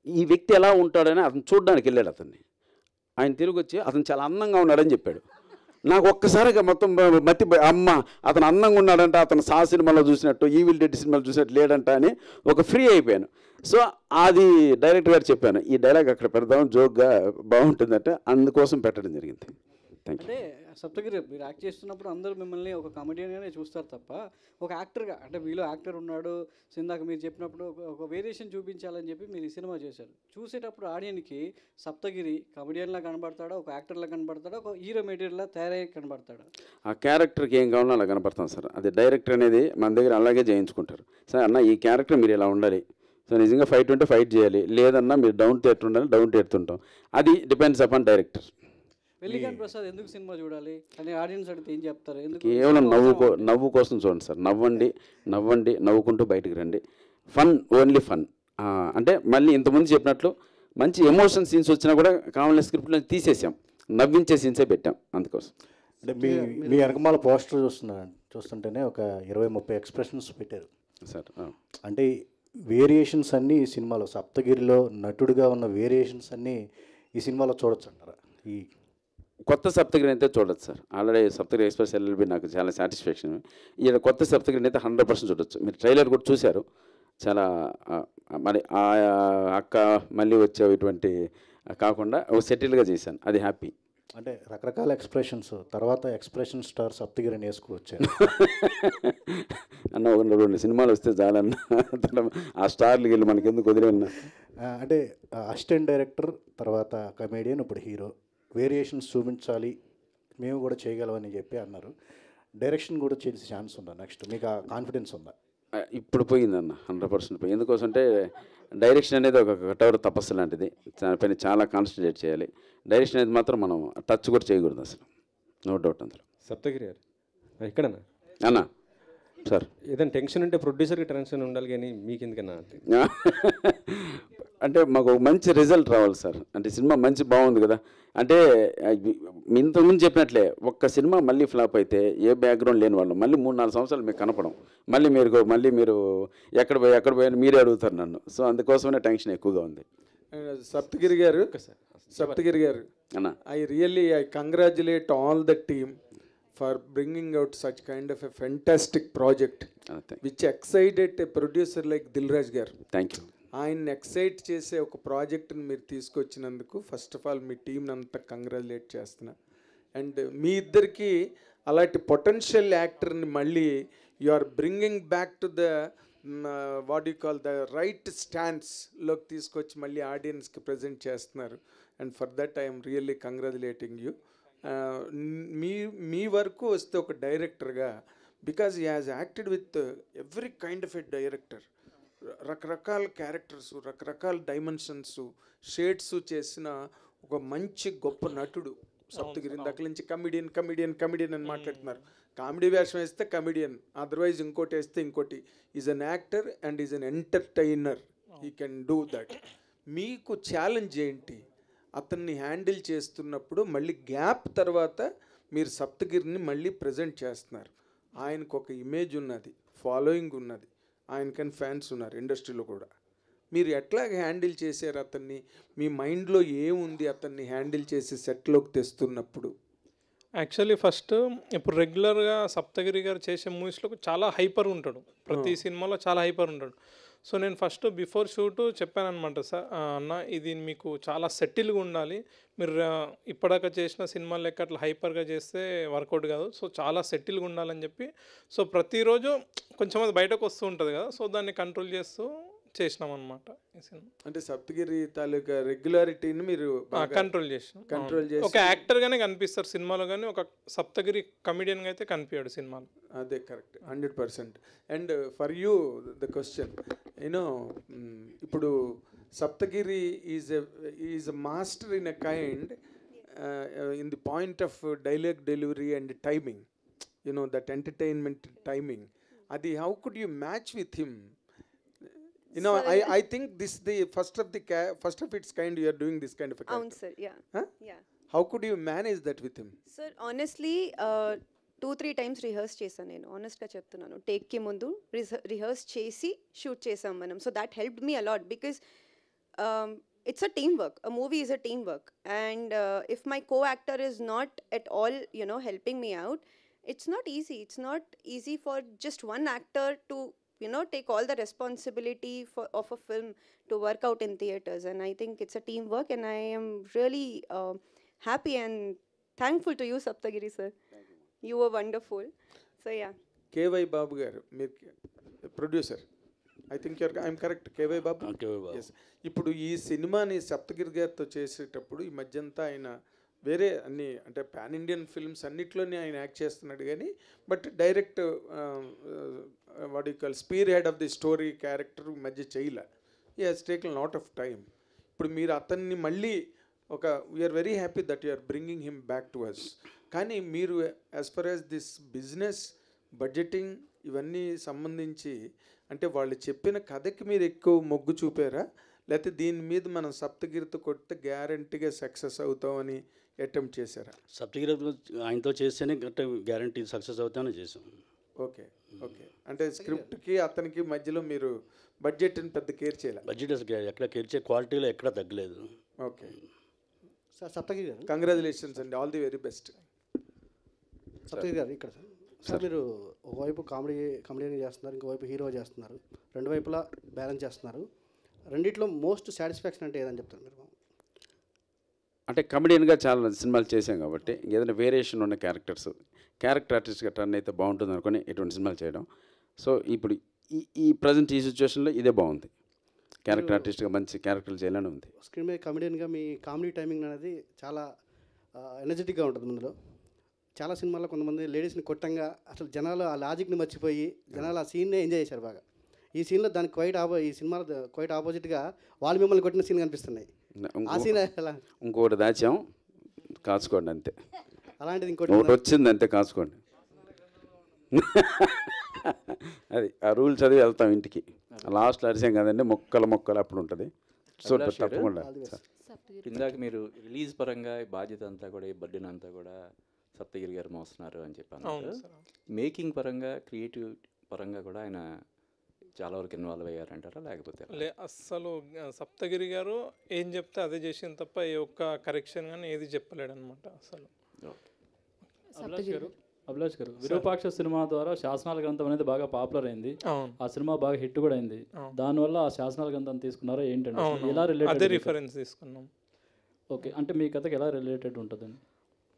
S17: ఈ వ్యక్తి ఎలా ఉంటాడని అతను చూడడానికి వెళ్ళాడు. అతన్ని ఆయన తిరిగి వచ్చి అతను చాలా అందంగా ఉన్నాడని చెప్పాడు. నాకు ఒక్కసారిగా మొత్తం అమ్మ అతను అందంగా ఉన్నాడంట, అతను సా సినిమాలో చూసినట్టు, ఈవిల్ డెడ్ సినిమాలో చూసినట్టు లేడంట అని ఒక ఫ్రీ అయిపోయాను. సో అది డైరెక్టర్ గారు చెప్పాను, ఈ డైలాగ్ అక్కడ పెడదాం జోక్గా బాగుంటుందంటే అందుకోసం పెట్టడం జరిగింది. Thank you.
S4: అంటే సప్తగిరి మీరు యాక్ట్ చేస్తున్నప్పుడు అందరూ మిమ్మల్ని ఒక కమెడియన్గానే చూస్తారు తప్ప ఒక యాక్టర్గా, అంటే మీలో యాక్టర్ ఉన్నాడు, ఇందాక మీరు చెప్పినప్పుడు ఒక వేరియేషన్ చూపించాలని చెప్పి మీరు ఈ సినిమా చేశారు. చూసేటప్పుడు ఆడియన్కి సప్తగిరి కమెడియన్లా కనబడతాడా, ఒక యాక్టర్లా కనబడతాడా, ఒక హీరో మెటీరియల్లా తయారై కనబడతాడా?
S17: ఆ క్యారెక్టర్కి ఏం కావాలో అలా కనపడతాం సార్. అది డైరెక్టర్ అనేది మన దగ్గర అలాగే చేయించుకుంటారు. సార్ అన్న ఈ క్యారెక్టర్ మీరు ఇలా ఉండాలి, సో నిజంగా ఫైట్ ఉంటే ఫైట్ చేయాలి, లేదన్నా మీరు డౌన్ టు ఎర్త్ ఉండాలి, డౌన్ టు ఎర్త్ ఉంటాం. అది డిపెండ్స్ అపాన్ డైరెక్టర్.
S4: పెళ్లికాని ప్రసాద్ ఎందుకు సినిమా చూడాలి అని ఆడియన్స్ అడిగితే ఏం చెప్తారు? ఎందుకు?
S17: కేవలం నవ్వు కోసం చూడండి సార్. నవ్వండి, నవ్వుకుంటూ బయటికి రండి. Fun, only fun. అంటే మళ్ళీ ఇంతకుముందు చెప్పినట్లు మంచి ఎమోషన్ సీన్స్ వచ్చినా కూడా కావాలని స్క్రిప్ట్లో తీసేసాం, నవ్వించే సీన్సే పెట్టాం. అందుకోసం
S5: అంటే మీ వెనకమాల పోస్టర్ చూస్తుంటేనే ఒక 20-30 ఎక్స్ప్రెషన్స్ పెట్టారు
S17: సార్.
S5: అంటే వేరియేషన్స్ అన్నీ ఈ సినిమాలో, సప్తగిరిలో నటుడిగా ఉన్న వేరియేషన్స్ అన్నీ ఈ సినిమాలో చూడొచ్చు అంటారా? ఈ
S17: కొత్త సప్తగిరి అయితే చూడొచ్చు sir. Already Saptagiri express LLB నాకు చాలా సాటిస్ఫాక్షన్. ఈ కొత్త సప్తగిరిని అయితే 100% చూడొచ్చు. మీరు ట్రైలర్ కూడా చూశారు, చాలా మరి ఆ అక్క మళ్ళీ వచ్చావు ఇటువంటి కాకుండా సెటిల్గా చేశాను, అది హ్యాపీ.
S5: అంటే రకరకాల ఎక్స్ప్రెషన్స్ తర్వాత ఎక్స్ప్రెషన్ స్టార్ సప్తగిరి అని వేసుకువచ్చారు
S17: అన్న. ఒక 2 సినిమాలు వస్తే చాలన్న, ఆ స్టార్లకి వెళ్ళి మనకి ఎందుకు వదిలేన్నా.
S5: అంటే అసిస్టెంట్ డైరెక్టర్ తర్వాత కమేడియన్, ఇప్పుడు హీరో, వేరియేషన్స్ చూపించాలి మేము కూడా చేయగలమని చెప్పి అన్నారు. డైరెక్షన్ కూడా చేసే ఛాన్స్ ఉందా నెక్స్ట్? మీకు ఆ కాన్ఫిడెన్స్ ఉందా?
S17: ఇప్పుడు పోయిందన్న, 100% పోయి. ఎందుకోసం అంటే డైరెక్షన్ అనేది ఒక కటవర్ తపస్సు లాంటిది, దానిపైన చాలా కాన్సన్ట్రేట్ చేయాలి. డైరెక్షన్ అనేది మాత్రం మనం టచ్ కూడా చేయకూడదు అసలు, నో డౌట్ అందులో.
S16: సప్తగిరి గారు ఎక్కడన్నా
S17: అన్న సార్
S16: ఏదైనా టెన్షన్ ఉంటే ప్రొడ్యూసర్కి టెన్షన్ ఉండాలి కానీ మీకు ఎందుకన్నా
S17: అంటే మాకు ఒక మంచి రిజల్ట్ రావాలి సార్. అంటే సినిమా మంచి బాగుంది కదా, అంటే ఇంతకుముందు చెప్పినట్లే ఒక్క సినిమా మళ్ళీ ఫ్లాప్ అయితే ఏ బ్యాక్గ్రౌండ్ లేని వాళ్ళు మళ్ళీ 3-4 సంవత్సరాలు మీకు కనపడం, మళ్ళీ మీరు ఎక్కడ పోయాను మీరే అడుగుతారు నన్ను. సో అందుకోసమే టెన్షన్ ఎక్కువగా ఉంది.
S19: సప్తగిరి గారు
S17: అన్న,
S19: I congratulate all the team for bringing out such kind of a fantastic project which excited a producer like Dilraj garu.
S17: Thank you.
S19: ఆయన ఎక్సైట్ చేసే ఒక ప్రాజెక్ట్ని మీరు తీసుకొచ్చినందుకు ఫస్ట్ ఆఫ్ ఆల్ మీ టీంని అంతా కంగ్రాచులేట్ చేస్తున్నా. అండ్ మీ ఇద్దరికి అలాంటి పొటెన్షియల్ యాక్టర్ని మళ్ళీ you are bringing back to the what you call the right స్టాండ్స్లోకి తీసుకొచ్చి మళ్ళీ ఆడియన్స్కి ప్రజెంట్ చేస్తున్నారు. And for that I'm really congratulating you. మీ వరకు వస్తే ఒక డైరెక్టర్గా, because he has acted with every kind of a director, రకరకాల క్యారెక్టర్స్, రకరకాల డైమెన్షన్స్, షేడ్స్ చేసిన ఒక మంచి గొప్ప నటుడు సప్తగిరి. ఇందాక నుంచి కమిడియన్ కమిడియన్ కమిడియన్ అని మాట్లాడుతున్నారు. కామెడీ వేషం వేస్తే కమిడియన్, అదర్వైజ్ ఇంకోటి వేస్తే ఇంకోటి. Is an actor and is an entertainer, he can do that. మీకు ఛాలెంజ్ ఏంటి అతన్ని హ్యాండిల్ చేస్తున్నప్పుడు? మళ్ళీ గ్యాప్ తర్వాత మీరు సప్తగిరిని మళ్ళీ ప్రజెంట్ చేస్తున్నారు. ఆయనకు ఒక ఇమేజ్ ఉన్నది, ఫాలోయింగ్ ఉన్నది, ఆయనకని ఫ్యాన్స్ ఉన్నారు ఇండస్ట్రీలో కూడా. మీరు ఎట్లా హ్యాండిల్ చేశారు అతన్ని? మీ మైండ్లో ఏముంది అతన్ని హ్యాండిల్ చేసి సెట్లోకి తెస్తున్నప్పుడు?
S12: యాక్చువల్లీ ఫస్ట్ ఇప్పుడు రెగ్యులర్గా సప్తగిరి గారు చేసే మూవీస్లో చాలా హైపర్ ఉంటాడు, ప్రతి సినిమాలో చాలా హైపర్ ఉంటాడు. సో నేను ఫస్ట్ బిఫోర్ షూట్ చెప్పానమాట, సార్ అన్న ఇది మీకు చాలా సెటిల్గా ఉండాలి, మీరు ఇప్పటిదాకా చేసిన సినిమాలు లెక్క అట్లా హైపర్గా చేస్తే వర్కౌట్ కాదు, సో చాలా సెటిల్గా ఉండాలని చెప్పి. సో ప్రతిరోజు కొంచెం అది బయటకు వస్తూ ఉంటుంది కదా, సో దాన్ని కంట్రోల్ చేస్తూ చేసినాం అనమాట ఈ సినిమా.
S19: అంటే సప్తగిరి తాలూకా రెగ్యులారిటీని మీరు
S12: కంట్రోల్ చేసినాం. ఒక యాక్టర్గానే కనిపిస్తారు సినిమాలో, కానీ ఒక సప్తగిరి కమిడియన్గా అయితే కనిపించాడు సినిమాలో.
S19: అదే correct, 100%. And for you the question, you know ఇప్పుడు Saptagiri is a master in a kind in the point of dialogue delivery and timing, you know that entertainment timing. అది how could you match with him? You know, I think this the first of its kind you are doing this kind of a character.
S10: Sir, yeah.
S19: Huh?
S10: Yeah.
S19: How could you manage that with him?
S10: Sir, honestly, 2-3 times rehearse చేశాను నేను, ఆనెస్ట్గా చెప్తున్నాను. టేక్కి ముందు rehearse చేసి shoot చేసాం మనం. So that helped me a lot because it's a teamwork. A movie is a teamwork. And if my co-actor is not at all, you know, helping me out, it's not easy. It's not easy for just one actor to, you know, take all the responsibility of a film to work out in theaters. And I think it's a teamwork, and I am really happy and thankful to you, Saptagiri sir. You were wonderful. So yeah.
S19: KY Babu garu, మీరు producer, I think I'm correct, KY Babu. Yes. ఇప్పుడు ఈ సినిమాని సప్తగిరి గారితో చేసేటప్పుడు ఈ మధ్యంతా ఆయన వేరే అన్ని అంటే పాన్ ఇండియన్ ఫిల్మ్స్ అన్నిట్లోనే ఆయన యాక్ట్ చేస్తున్నాడు, కానీ but direct what you call spearhead of the story character మధ్య చేయలే. He has taken lot of time. ఇప్పుడు మీరు అతన్ని మళ్ళీ ఒక we are very happy that you are bringing him back to us. కానీ మీరు as far as this business budgeting ఇవన్నీ సంబంధించి అంటే వాళ్ళు చెప్పిన కథకి మీరు ఎక్కువ మొగ్గు చూపారా, లేకపోతే దీని మీద మనం సప్తగిరితో కొడితే గ్యారంటీగా సక్సెస్ అవుతామని అటెంప్ట్ చేశారా?
S11: సప్తగిరి ఆయనతో చేస్తేనే గ్యారంటీ సక్సెస్ అవుతామని చేసాం.
S19: Okay okay. అంటే స్క్రిప్ట్కి అతనికి మధ్యలో మీరు బడ్జెట్ని పెద్ద కేర్ చేయాలి?
S11: బడ్జెట్ అసలు ఎక్కడ కేర్ చేయ, క్వాలిటీలో ఎక్కడ తగ్గలేదు.
S19: Okay
S3: sir. సప్తగిరి గారు
S19: కంగ్రాచులేషన్స్ అండి, all the very best.
S3: Saptagiri గారు ఇక్కడ సార్ మీరు ఒకవైపు కామెడీ చేస్తున్నారు, ఇంకోవైపు హీరో చేస్తున్నారు, రెండు వైపులా బ్యాలెన్స్ చేస్తున్నారు. రెండిట్లో మోస్ట్ సాటిస్ఫాక్షన్ అంటే ఏదని చెప్తారు మీరు?
S17: అంటే కమెడియన్గా చాలా సినిమాలు చేసాం కాబట్టి ఏదైనా వేరియేషన్ ఉన్న క్యారెక్టర్ ఆర్టిస్ట్గా టర్న్ అయితే బాగుంటుంది అనుకుని ఇటువంటి సినిమాలు చేయడం. సో ఇప్పుడు ఈ ప్రజెంట్ ఈ సిచ్యువేషన్లో ఇదే బాగుంది, క్యారెక్టర్ ఆర్టిస్ట్గా మంచి క్యారెక్టర్లు చేయాలని ఉంది.
S3: స్క్రీన్ మీద కమెడియన్గా మీ కామెడీ టైమింగ్ అనేది చాలా ఎనర్జెటిక్గా ఉంటుంది. ముందులో చాలా సినిమాల్లో కొంతమంది లేడీస్ని కొట్టంగా అసలు జనాలు ఆ లాజిక్ని మర్చిపోయి జనాలు ఆ సీన్నే ఎంజాయ్ చేశారు బాగా. ఈ సీన్లో దానికి ఈ సినిమాలో క్వైట్ ఆపోజిట్గా వాళ్ళు మిమ్మల్ని కొట్టిన సీన్ కనిపిస్తున్నాయి. ఆ సీన్ ఎలా?
S17: ఇంకోటి దాచాం, కాచుకోండి అంతే.
S3: అలాంటిది ఇంకోటి
S17: ఒకటి వచ్చింది అంతే, కాచుకోండి. అది ఆ రూల్ చదివి వెళ్తాం ఇంటికి. లాస్ట్లో అరిసాం కదండి, మొక్కలు అప్పుడు ఉంటుంది. సో తప్పకుండా.
S18: ఇందాక మీరు రిలీజ్ పరంగా ఈ బాధ్యత అంతా కూడా, ఈ బర్డెన్ అంతా కూడా సప్తగిరి గారు మోస్తున్నారు అని చెప్పాను. మేకింగ్ పరంగా, క్రియేటివ్ పరంగా కూడా ఆయన చాలా వరకు ఇన్వాల్వ్ అయ్యారంటారా, లేకపోతే
S12: అస్సలు సప్తగిరి గారు ఏం చెప్తే అదే చేసిన తప్ప ఏ ఒక్క కరెక్షన్ కానీ ఏది చెప్పలేడు అనమాట అసలు.
S6: అభిలాష్ గారు విరూపాక్ష సినిమా ద్వారా శాసనాల గ్రంథం అనేది బాగా పాపులర్ అయింది. ఆ సినిమా బాగా హిట్ కూడా అయింది. దానివల్ల ఆ శాసనాల గ్రంథం తీసుకున్నారా ఏంటంటే ఎలా రిలేటెడ్?
S12: అదే రిఫరెన్స్ తీసుకున్నాం.
S6: ఓకే, అంటే మీ కథకి ఎలా రిలేటెడ్ ఉంటుందండి?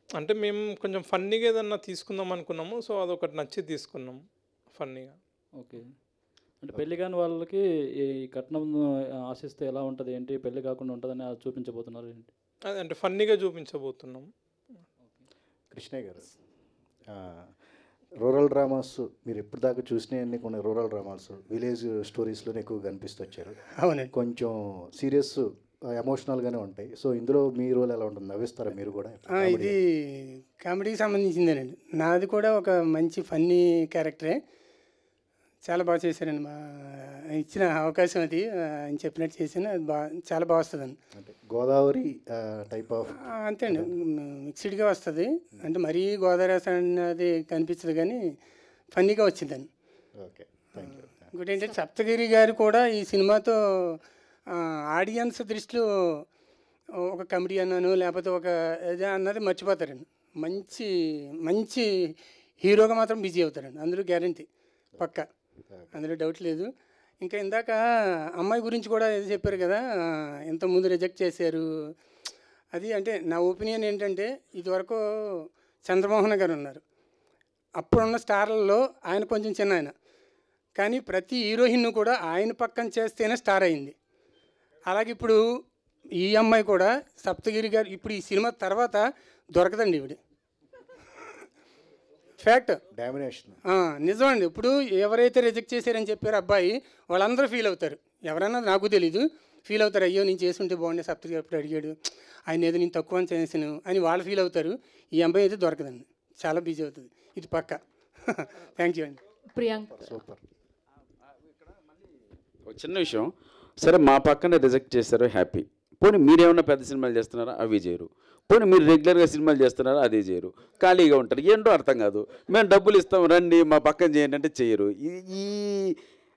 S12: అంటే మేము కొంచెం ఫన్నీగా ఏదన్నా తీసుకుందాం అనుకున్నాము, సో అదొకటి నచ్చి తీసుకున్నాం ఫన్నీగా.
S6: ఓకే, అంటే పెళ్లి కాని వాళ్ళకి ఈ కట్నం ఆశిస్తే ఎలా ఉంటుంది ఏంటి, పెళ్లి కాకుండా ఉంటుందని చూపించబోతున్నారు ఏంటి?
S12: అదే అంటే ఫన్నీగా చూపించబోతున్నాం.
S5: కృష్ణయ్య గారు, రూరల్ డ్రామాస్ మీరు ఎప్పటిదాకా చూసినవన్నీ కొన్ని రూరల్ డ్రామాస్ విలేజ్ స్టోరీస్లోనే ఎక్కువ కనిపిస్తొచ్చారు.
S1: అవునండి.
S5: కొంచెం సీరియస్ ఎమోషనల్గానే ఉంటాయి. సో ఇందులో మీ రోల్ ఎలా ఉంటుంది? నవ్విస్తారా మీరు కూడా?
S1: ఇది కామెడీకి సంబంధించిందేనండి. నాది కూడా ఒక మంచి ఫన్నీ క్యారెక్టరే. చాలా బాగా చేశారండి. మా ఇచ్చిన అవకాశం అది ఆయన చెప్పినట్టు చేసిన అది చాలా బాగా వస్తుందండి.
S5: అంటే గోదావరి టైప్ ఆఫ్
S1: అంతే అండి, మిక్స్డ్గా వస్తుంది. అంటే మరీ గోదావరి అన్నది కనిపించదు కానీ ఫన్నీగా వచ్చిందండి.
S5: Okay, thank you.
S1: ఇంకోటి ఏంటంటే సప్తగిరి గారు కూడా ఈ సినిమాతో ఆడియన్స్ దృష్టిలో ఒక కమెడియన్ అను లేకపోతే ఒక ఏదో అన్నది మర్చిపోతారండి. మంచి మంచి హీరోగా మాత్రం బిజీ అవుతారండి, అందులో గ్యారంటీ పక్కా, అందులో డౌట్ లేదు. ఇంకా ఇందాక అమ్మాయి గురించి కూడా ఏదో చెప్పారు కదా, ఇంతకుముందు రిజెక్ట్ చేశారు అది. అంటే నా ఒపీనియన్ ఏంటంటే ఇదివరకు చంద్రమోహన్ గారు ఉన్నారు, అప్పుడున్న స్టార్లలో ఆయన కొంచెం చిన్న ఆయన, కానీ ప్రతి హీరోయిన్ కూడా ఆయన పక్కన చేస్తేనే స్టార్ అయింది. అలాగే ఇప్పుడు ఈ అమ్మాయి కూడా సప్తగిరి గారు ఇప్పుడు ఈ సినిమా తర్వాత దొరకదండి ఇవిడి. ఫ్యాక్ట్,
S5: డామినేషన్
S1: నిజమండి. ఇప్పుడు ఎవరైతే రిజెక్ట్ చేశారని చెప్పారో అబ్బాయి, వాళ్ళందరూ ఫీల్ అవుతారు. ఎవరన్నా నాకు తెలీదు, ఫీల్ అవుతారు. అయ్యో నేను చేస్తుంటే బాగుండే, సప్తగిరి ఎప్పుడు అడిగాడు, ఆయన ఏదో నేను తక్కువ అని చేసాను అని వాళ్ళు ఫీల్ అవుతారు. ఈ అమ్మాయి అయితే దొరకదండి, చాలా బిజీ అవుతుంది, ఇది పక్క. థ్యాంక్ యూ అండి.
S8: ప్రియాంక
S5: సూపర్.
S17: ఒక చిన్న విషయం, సరే మా పక్కనే రిజెక్ట్ చేశారు, హ్యాపీ. పోనీ మీరేమన్నా పెద్ద సినిమాలు చేస్తున్నారా? అవి చేయరు. పోనీ మీరు రెగ్యులర్గా సినిమాలు చేస్తున్నారా? అది చేయరు. ఖాళీగా ఉంటారు. ఏంటో అర్థం కాదు. మేము డబ్బులు ఇస్తాం రండి మా పక్కన చేయండి అంటే చేయరు.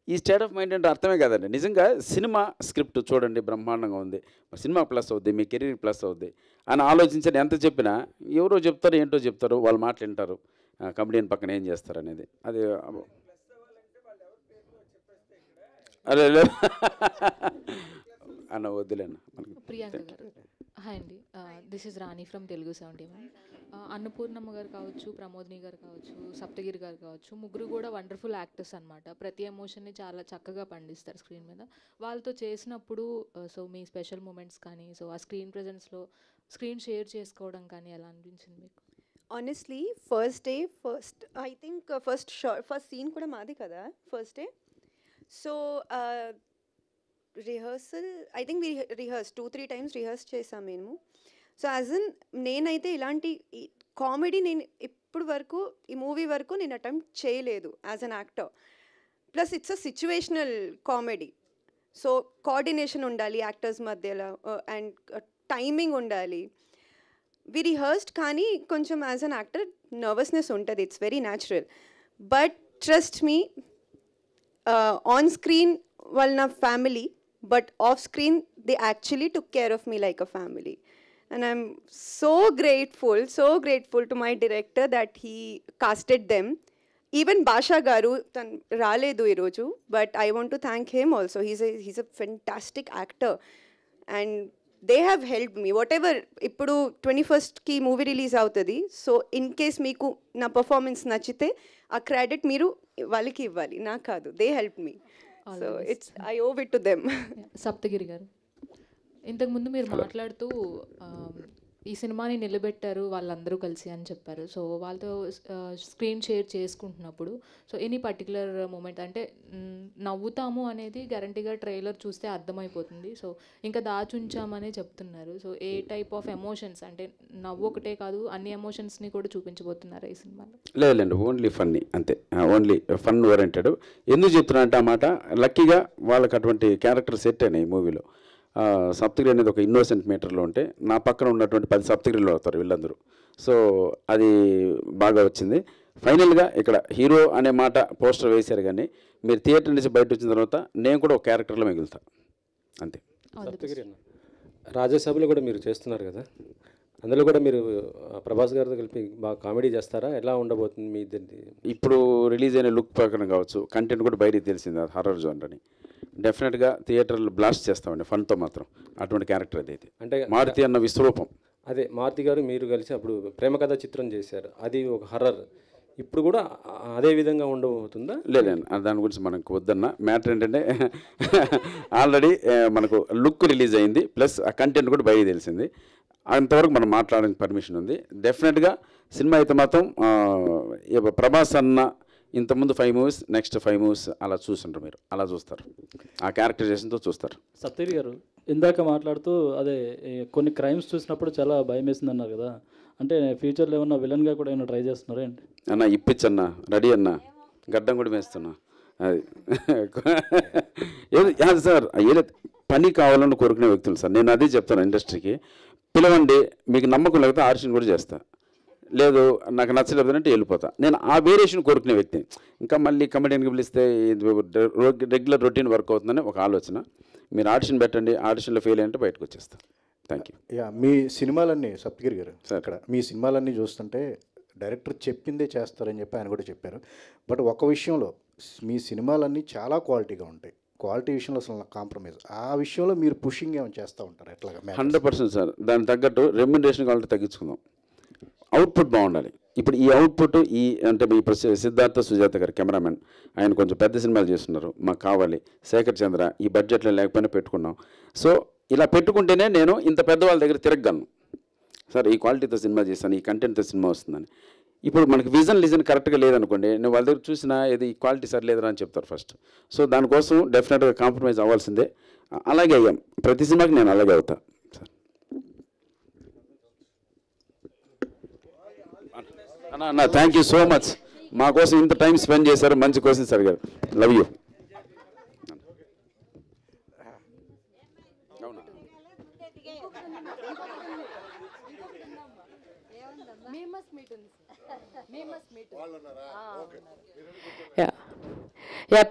S17: ఈ స్టేట్ ఆఫ్ మైండ్ అంటే అర్థమే కాదండి. నిజంగా సినిమా స్క్రిప్ట్ చూడండి బ్రహ్మాండంగా ఉంది, సినిమా ప్లస్ అవుద్ది, మీ కెరీర్ ప్లస్ అవుద్ది అని ఆలోచించండి. ఎంత చెప్పినా ఎవరో చెప్తారు, ఏంటో చెప్తారు, వాళ్ళు మాట వింటారు. కమెడియన్ పక్కన ఏం చేస్తారు అనేది అది అదే అన్న వద్దులేన్న.
S8: ప్రియాంక గారు హాయ్ అండి, this is Rani from Telugu 71. అన్నపూర్ణమ్మ గారు కావచ్చు, ప్రమోదిని గారు కావచ్చు, సప్తగిరి గారు కావచ్చు, ముగ్గురు కూడా వండర్ఫుల్ యాక్టర్స్ అనమాట. ప్రతి ఎమోషన్ని చాలా చక్కగా పండిస్తారు స్క్రీన్ మీద. వాళ్ళతో చేసినప్పుడు సో మీ స్పెషల్ మూమెంట్స్ కానీ, సో ఆ స్క్రీన్ ప్రెజెన్స్లో స్క్రీన్ షేర్ చేసుకోవడం కానీ ఎలా అనిపించింది మీకు?
S10: Honestly first I think first scene కూడా మాది కదా first day. So rehearsal I think rehearse 2-3 times rehearse చేసాం మేము. సో యాజ్ ఇన్ నేనైతే ఇలాంటి కామెడీ నేను ఇప్పుడు వరకు ఈ మూవీ వరకు నేను అటెంప్ట్ చేయలేదు as an actor. Plus it's a situational comedy. So coordination ఉండాలి యాక్టర్స్ మధ్యలో అండ్ టైమింగ్ ఉండాలి. వి రిహర్స్డ్ కానీ కొంచెం యాజ్ అన్ యాక్టర్ నర్వస్నెస్ ఉంటుంది, it's very natural. But trust me, on screen వాళ్ళు నా family, but off screen they actually took care of me like a family, and I'm so grateful to my director that he casted them. Even Basha garu tan raledu ee roju, but I want to thank him also. He's a fantastic actor and they have helped me whatever. Ippudu 21st ki movie release avutadi, so in case meeku na performance nachite a credit meeru valiki ivvali, na kaadu. They helped me. So it's I owe it to them.
S8: Saptagiri garu, ఇంతకుముందు మీరు మాట్లాడుతూ ఈ సినిమాని నిలబెట్టారు వాళ్ళందరూ కలిసి అని చెప్పారు. సో వాళ్ళతో స్క్రీన్ షేర్ చేసుకుంటున్నప్పుడు సో ఎనీ పర్టికులర్ మూమెంట్ అంటే నవ్వుతాము అనేది గ్యారంటీగా ట్రైలర్ చూస్తే అర్థమైపోతుంది. సో ఇంకా దాచుంచామనే చెప్తున్నారు. So A type of emotions అంటే నవ్వు ఒకటే కాదు, అన్ని ఎమోషన్స్ని కూడా చూపించబోతున్నారు ఈ సినిమాలో?
S17: లేదండి, ఓన్లీ ఫన్నీ అంతే, ఓన్లీ ఫన్ ఓరియంటెడ్. ఎందుకు చెప్తున్నా అంటే అన్నమాట, లక్కీగా వాళ్ళకి అటువంటి క్యారెక్టర్ సెట్ అయినాయి ఈ మూవీలో. సప్తగిరి అనేది ఒక ఇన్నోసెంట్ మీటర్లో ఉంటే నా పక్కన ఉన్నటువంటి 10 సప్తగిరిలో అవుతారు వీళ్ళందరూ. సో అది బాగా వచ్చింది. ఫైనల్గా ఇక్కడ హీరో అనే మాట పోస్టర్ వేశారు, కానీ మీరు థియేటర్ నుంచి బయట వచ్చిన తర్వాత నేను కూడా ఒక క్యారెక్టర్లో మిగులుతా అంతే.
S16: సప్తగిరి అన్న రాజ్యసభలో కూడా మీరు చేస్తున్నారు కదా, అందులో కూడా మీరు ప్రభాస్ గారితో కలిపి బాగా కామెడీ చేస్తారా? ఎలా ఉండబోతుంది మీ ఇద్దరిది?
S17: ఇప్పుడు రిలీజ్ అయిన లుక్ ప్రకారం కావచ్చు, కంటెంట్ కూడా బయటికి తెలిసింది, అది హారర్ జోన్ అని. డెఫినెట్గా థియేటర్లో బ్లాస్ట్ చేస్తామండి ఫన్తో మాత్రం. అటువంటి క్యారెక్టర్ అదైతే అంటే మారుతి అన్న విశ్వరూపం.
S16: అదే మారుతి గారు మీరు కలిసి అప్పుడు ప్రేమ కథ చిత్రం చేశారు, అది ఒక హర్రర్. ఇప్పుడు కూడా అదే విధంగా ఉండబోతుందా?
S17: లేదండి, దాని గురించి మనకు వద్దన్న. మ్యాటర్ ఏంటంటే ఆల్రెడీ మనకు లుక్ రిలీజ్ అయింది, ప్లస్ ఆ కంటెంట్ కూడా బయట తెలిసింది. అంతవరకు మనం మాట్లాడడానికి పర్మిషన్ ఉంది. డెఫినెట్గా సినిమా అయితే మాత్రం ప్రభాస్ అన్న ఇంతకుముందు 5 మూవీస్, నెక్స్ట్ 5 మూవీస్ అలా చూస్తుంటారు, మీరు అలా చూస్తారు, ఆ క్యారెక్టరైజేషన్తో చూస్తారు.
S6: సత్యగిరి గారు ఇందాక మాట్లాడుతూ అదే కొన్ని క్రైమ్స్ చూసినప్పుడు చాలా భయం వేసింది అన్నారు కదా, అంటే ఫ్యూచర్లో ఏమన్నా విలన్గా కూడా ఏమైనా ట్రై చేస్తున్నారా ఏంటి?
S17: అన్న ఇప్పించన్న, రెడీ అన్న, గడ్డం కూడా వేస్తున్నా. అది ఏది సార్, ఏదో పని కావాలని కోరుకునే వ్యక్తులు సార్. నేను అదే చెప్తాను ఇండస్ట్రీకి, పిలవండి, మీకు నమ్మకం లేకపోతే ఆడిషన్ కూడా చేస్తా, లేదు నాకు నచ్చలేదు అంటే వెళ్ళిపోతా. నేను ఆ వేరియేషన్ కోరుకునే వ్యక్తిని. ఇంకా మళ్ళీ కమెడియన్కి పిలిస్తే రెగ్యులర్ రొటీన్ వర్క్ అవుతుందని ఒక ఆలోచన. మీరు ఆడిషన్ పెట్టండి, ఆడిషన్లో ఫెయిల్ అంటే బయటకు వచ్చేస్తాను. Thank you.
S5: మీ సినిమాలన్నీ సప్తగిరి గారు అక్కడ మీ సినిమాలన్నీ చూస్తుంటే డైరెక్టర్ చెప్పిందే చేస్తారని చెప్పి ఆయన కూడా చెప్పారు. బట్ ఒక విషయంలో మీ సినిమాలన్నీ చాలా క్వాలిటీగా ఉంటాయి, క్వాలిటీ విషయంలో అసలు కాంప్రమైజ్, ఆ విషయంలో మీరు పుషింగ్ ఏమైనా చేస్తూ ఉంటారు ఎట్లాగా?
S17: 100% సార్. దానికి తగ్గట్టు రెమ్యునరేషన్ కావాలంటే తగ్గించుకుందాం, అవుట్పుట్ బాగుండాలి. ఇప్పుడు ఈ అవుట్పుట్ అంటే మీ సిద్ధార్థ సుజాత గారు కెమెరామెన్, ఆయన కొంచెం పెద్ద సినిమాలు చేస్తున్నారు, మాకు కావాలి. శేఖర్ చంద్ర ఈ బడ్జెట్లో లేకపోయినా పెట్టుకున్నాం. సో ఇలా పెట్టుకుంటేనే నేను ఇంత పెద్దవాళ్ళ దగ్గర తిరగలను సార్, ఈ క్వాలిటీతో సినిమా చేస్తాను, ఈ కంటెంట్తో సినిమా వస్తుందని. ఇప్పుడు మనకి లిజన్ కరెక్ట్గా లేదనుకోండి, నేను వాళ్ళ దగ్గర చూసినా ఇది క్వాలిటీ సరిలేదురా అని చెప్తారు ఫస్ట్. సో దానికోసం డెఫినెట్గా కాంప్రమైజ్ అవ్వాల్సిందే. అలాగే అయ్యాం, ప్రతి సినిమాకి నేను అలాగే అవుతా సార్. అన్న థ్యాంక్ యూ సో మచ్, మా కోసం ఇంత టైం స్పెండ్ చేశారు, మంచి క్వశ్చన్స్ అడిగారు. Love you.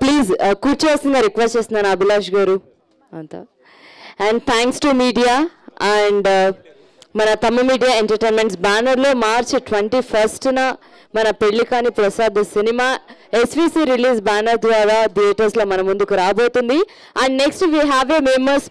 S14: ప్లీజ్ కూర్చోవలసిందిగా రిక్వెస్ట్ చేస్తున్నాను అభిలాష్ గారు అంతా. And thanks to media and మన తమ్ము మీడియా ఎంటర్టైన్మెంట్స్ బ్యానర్లో March 21న మన Pellikani Prasad cinema SVC release banner ద్వారా థియేటర్స్లో మన ముందుకు రాబోతుంది. And next we have a memers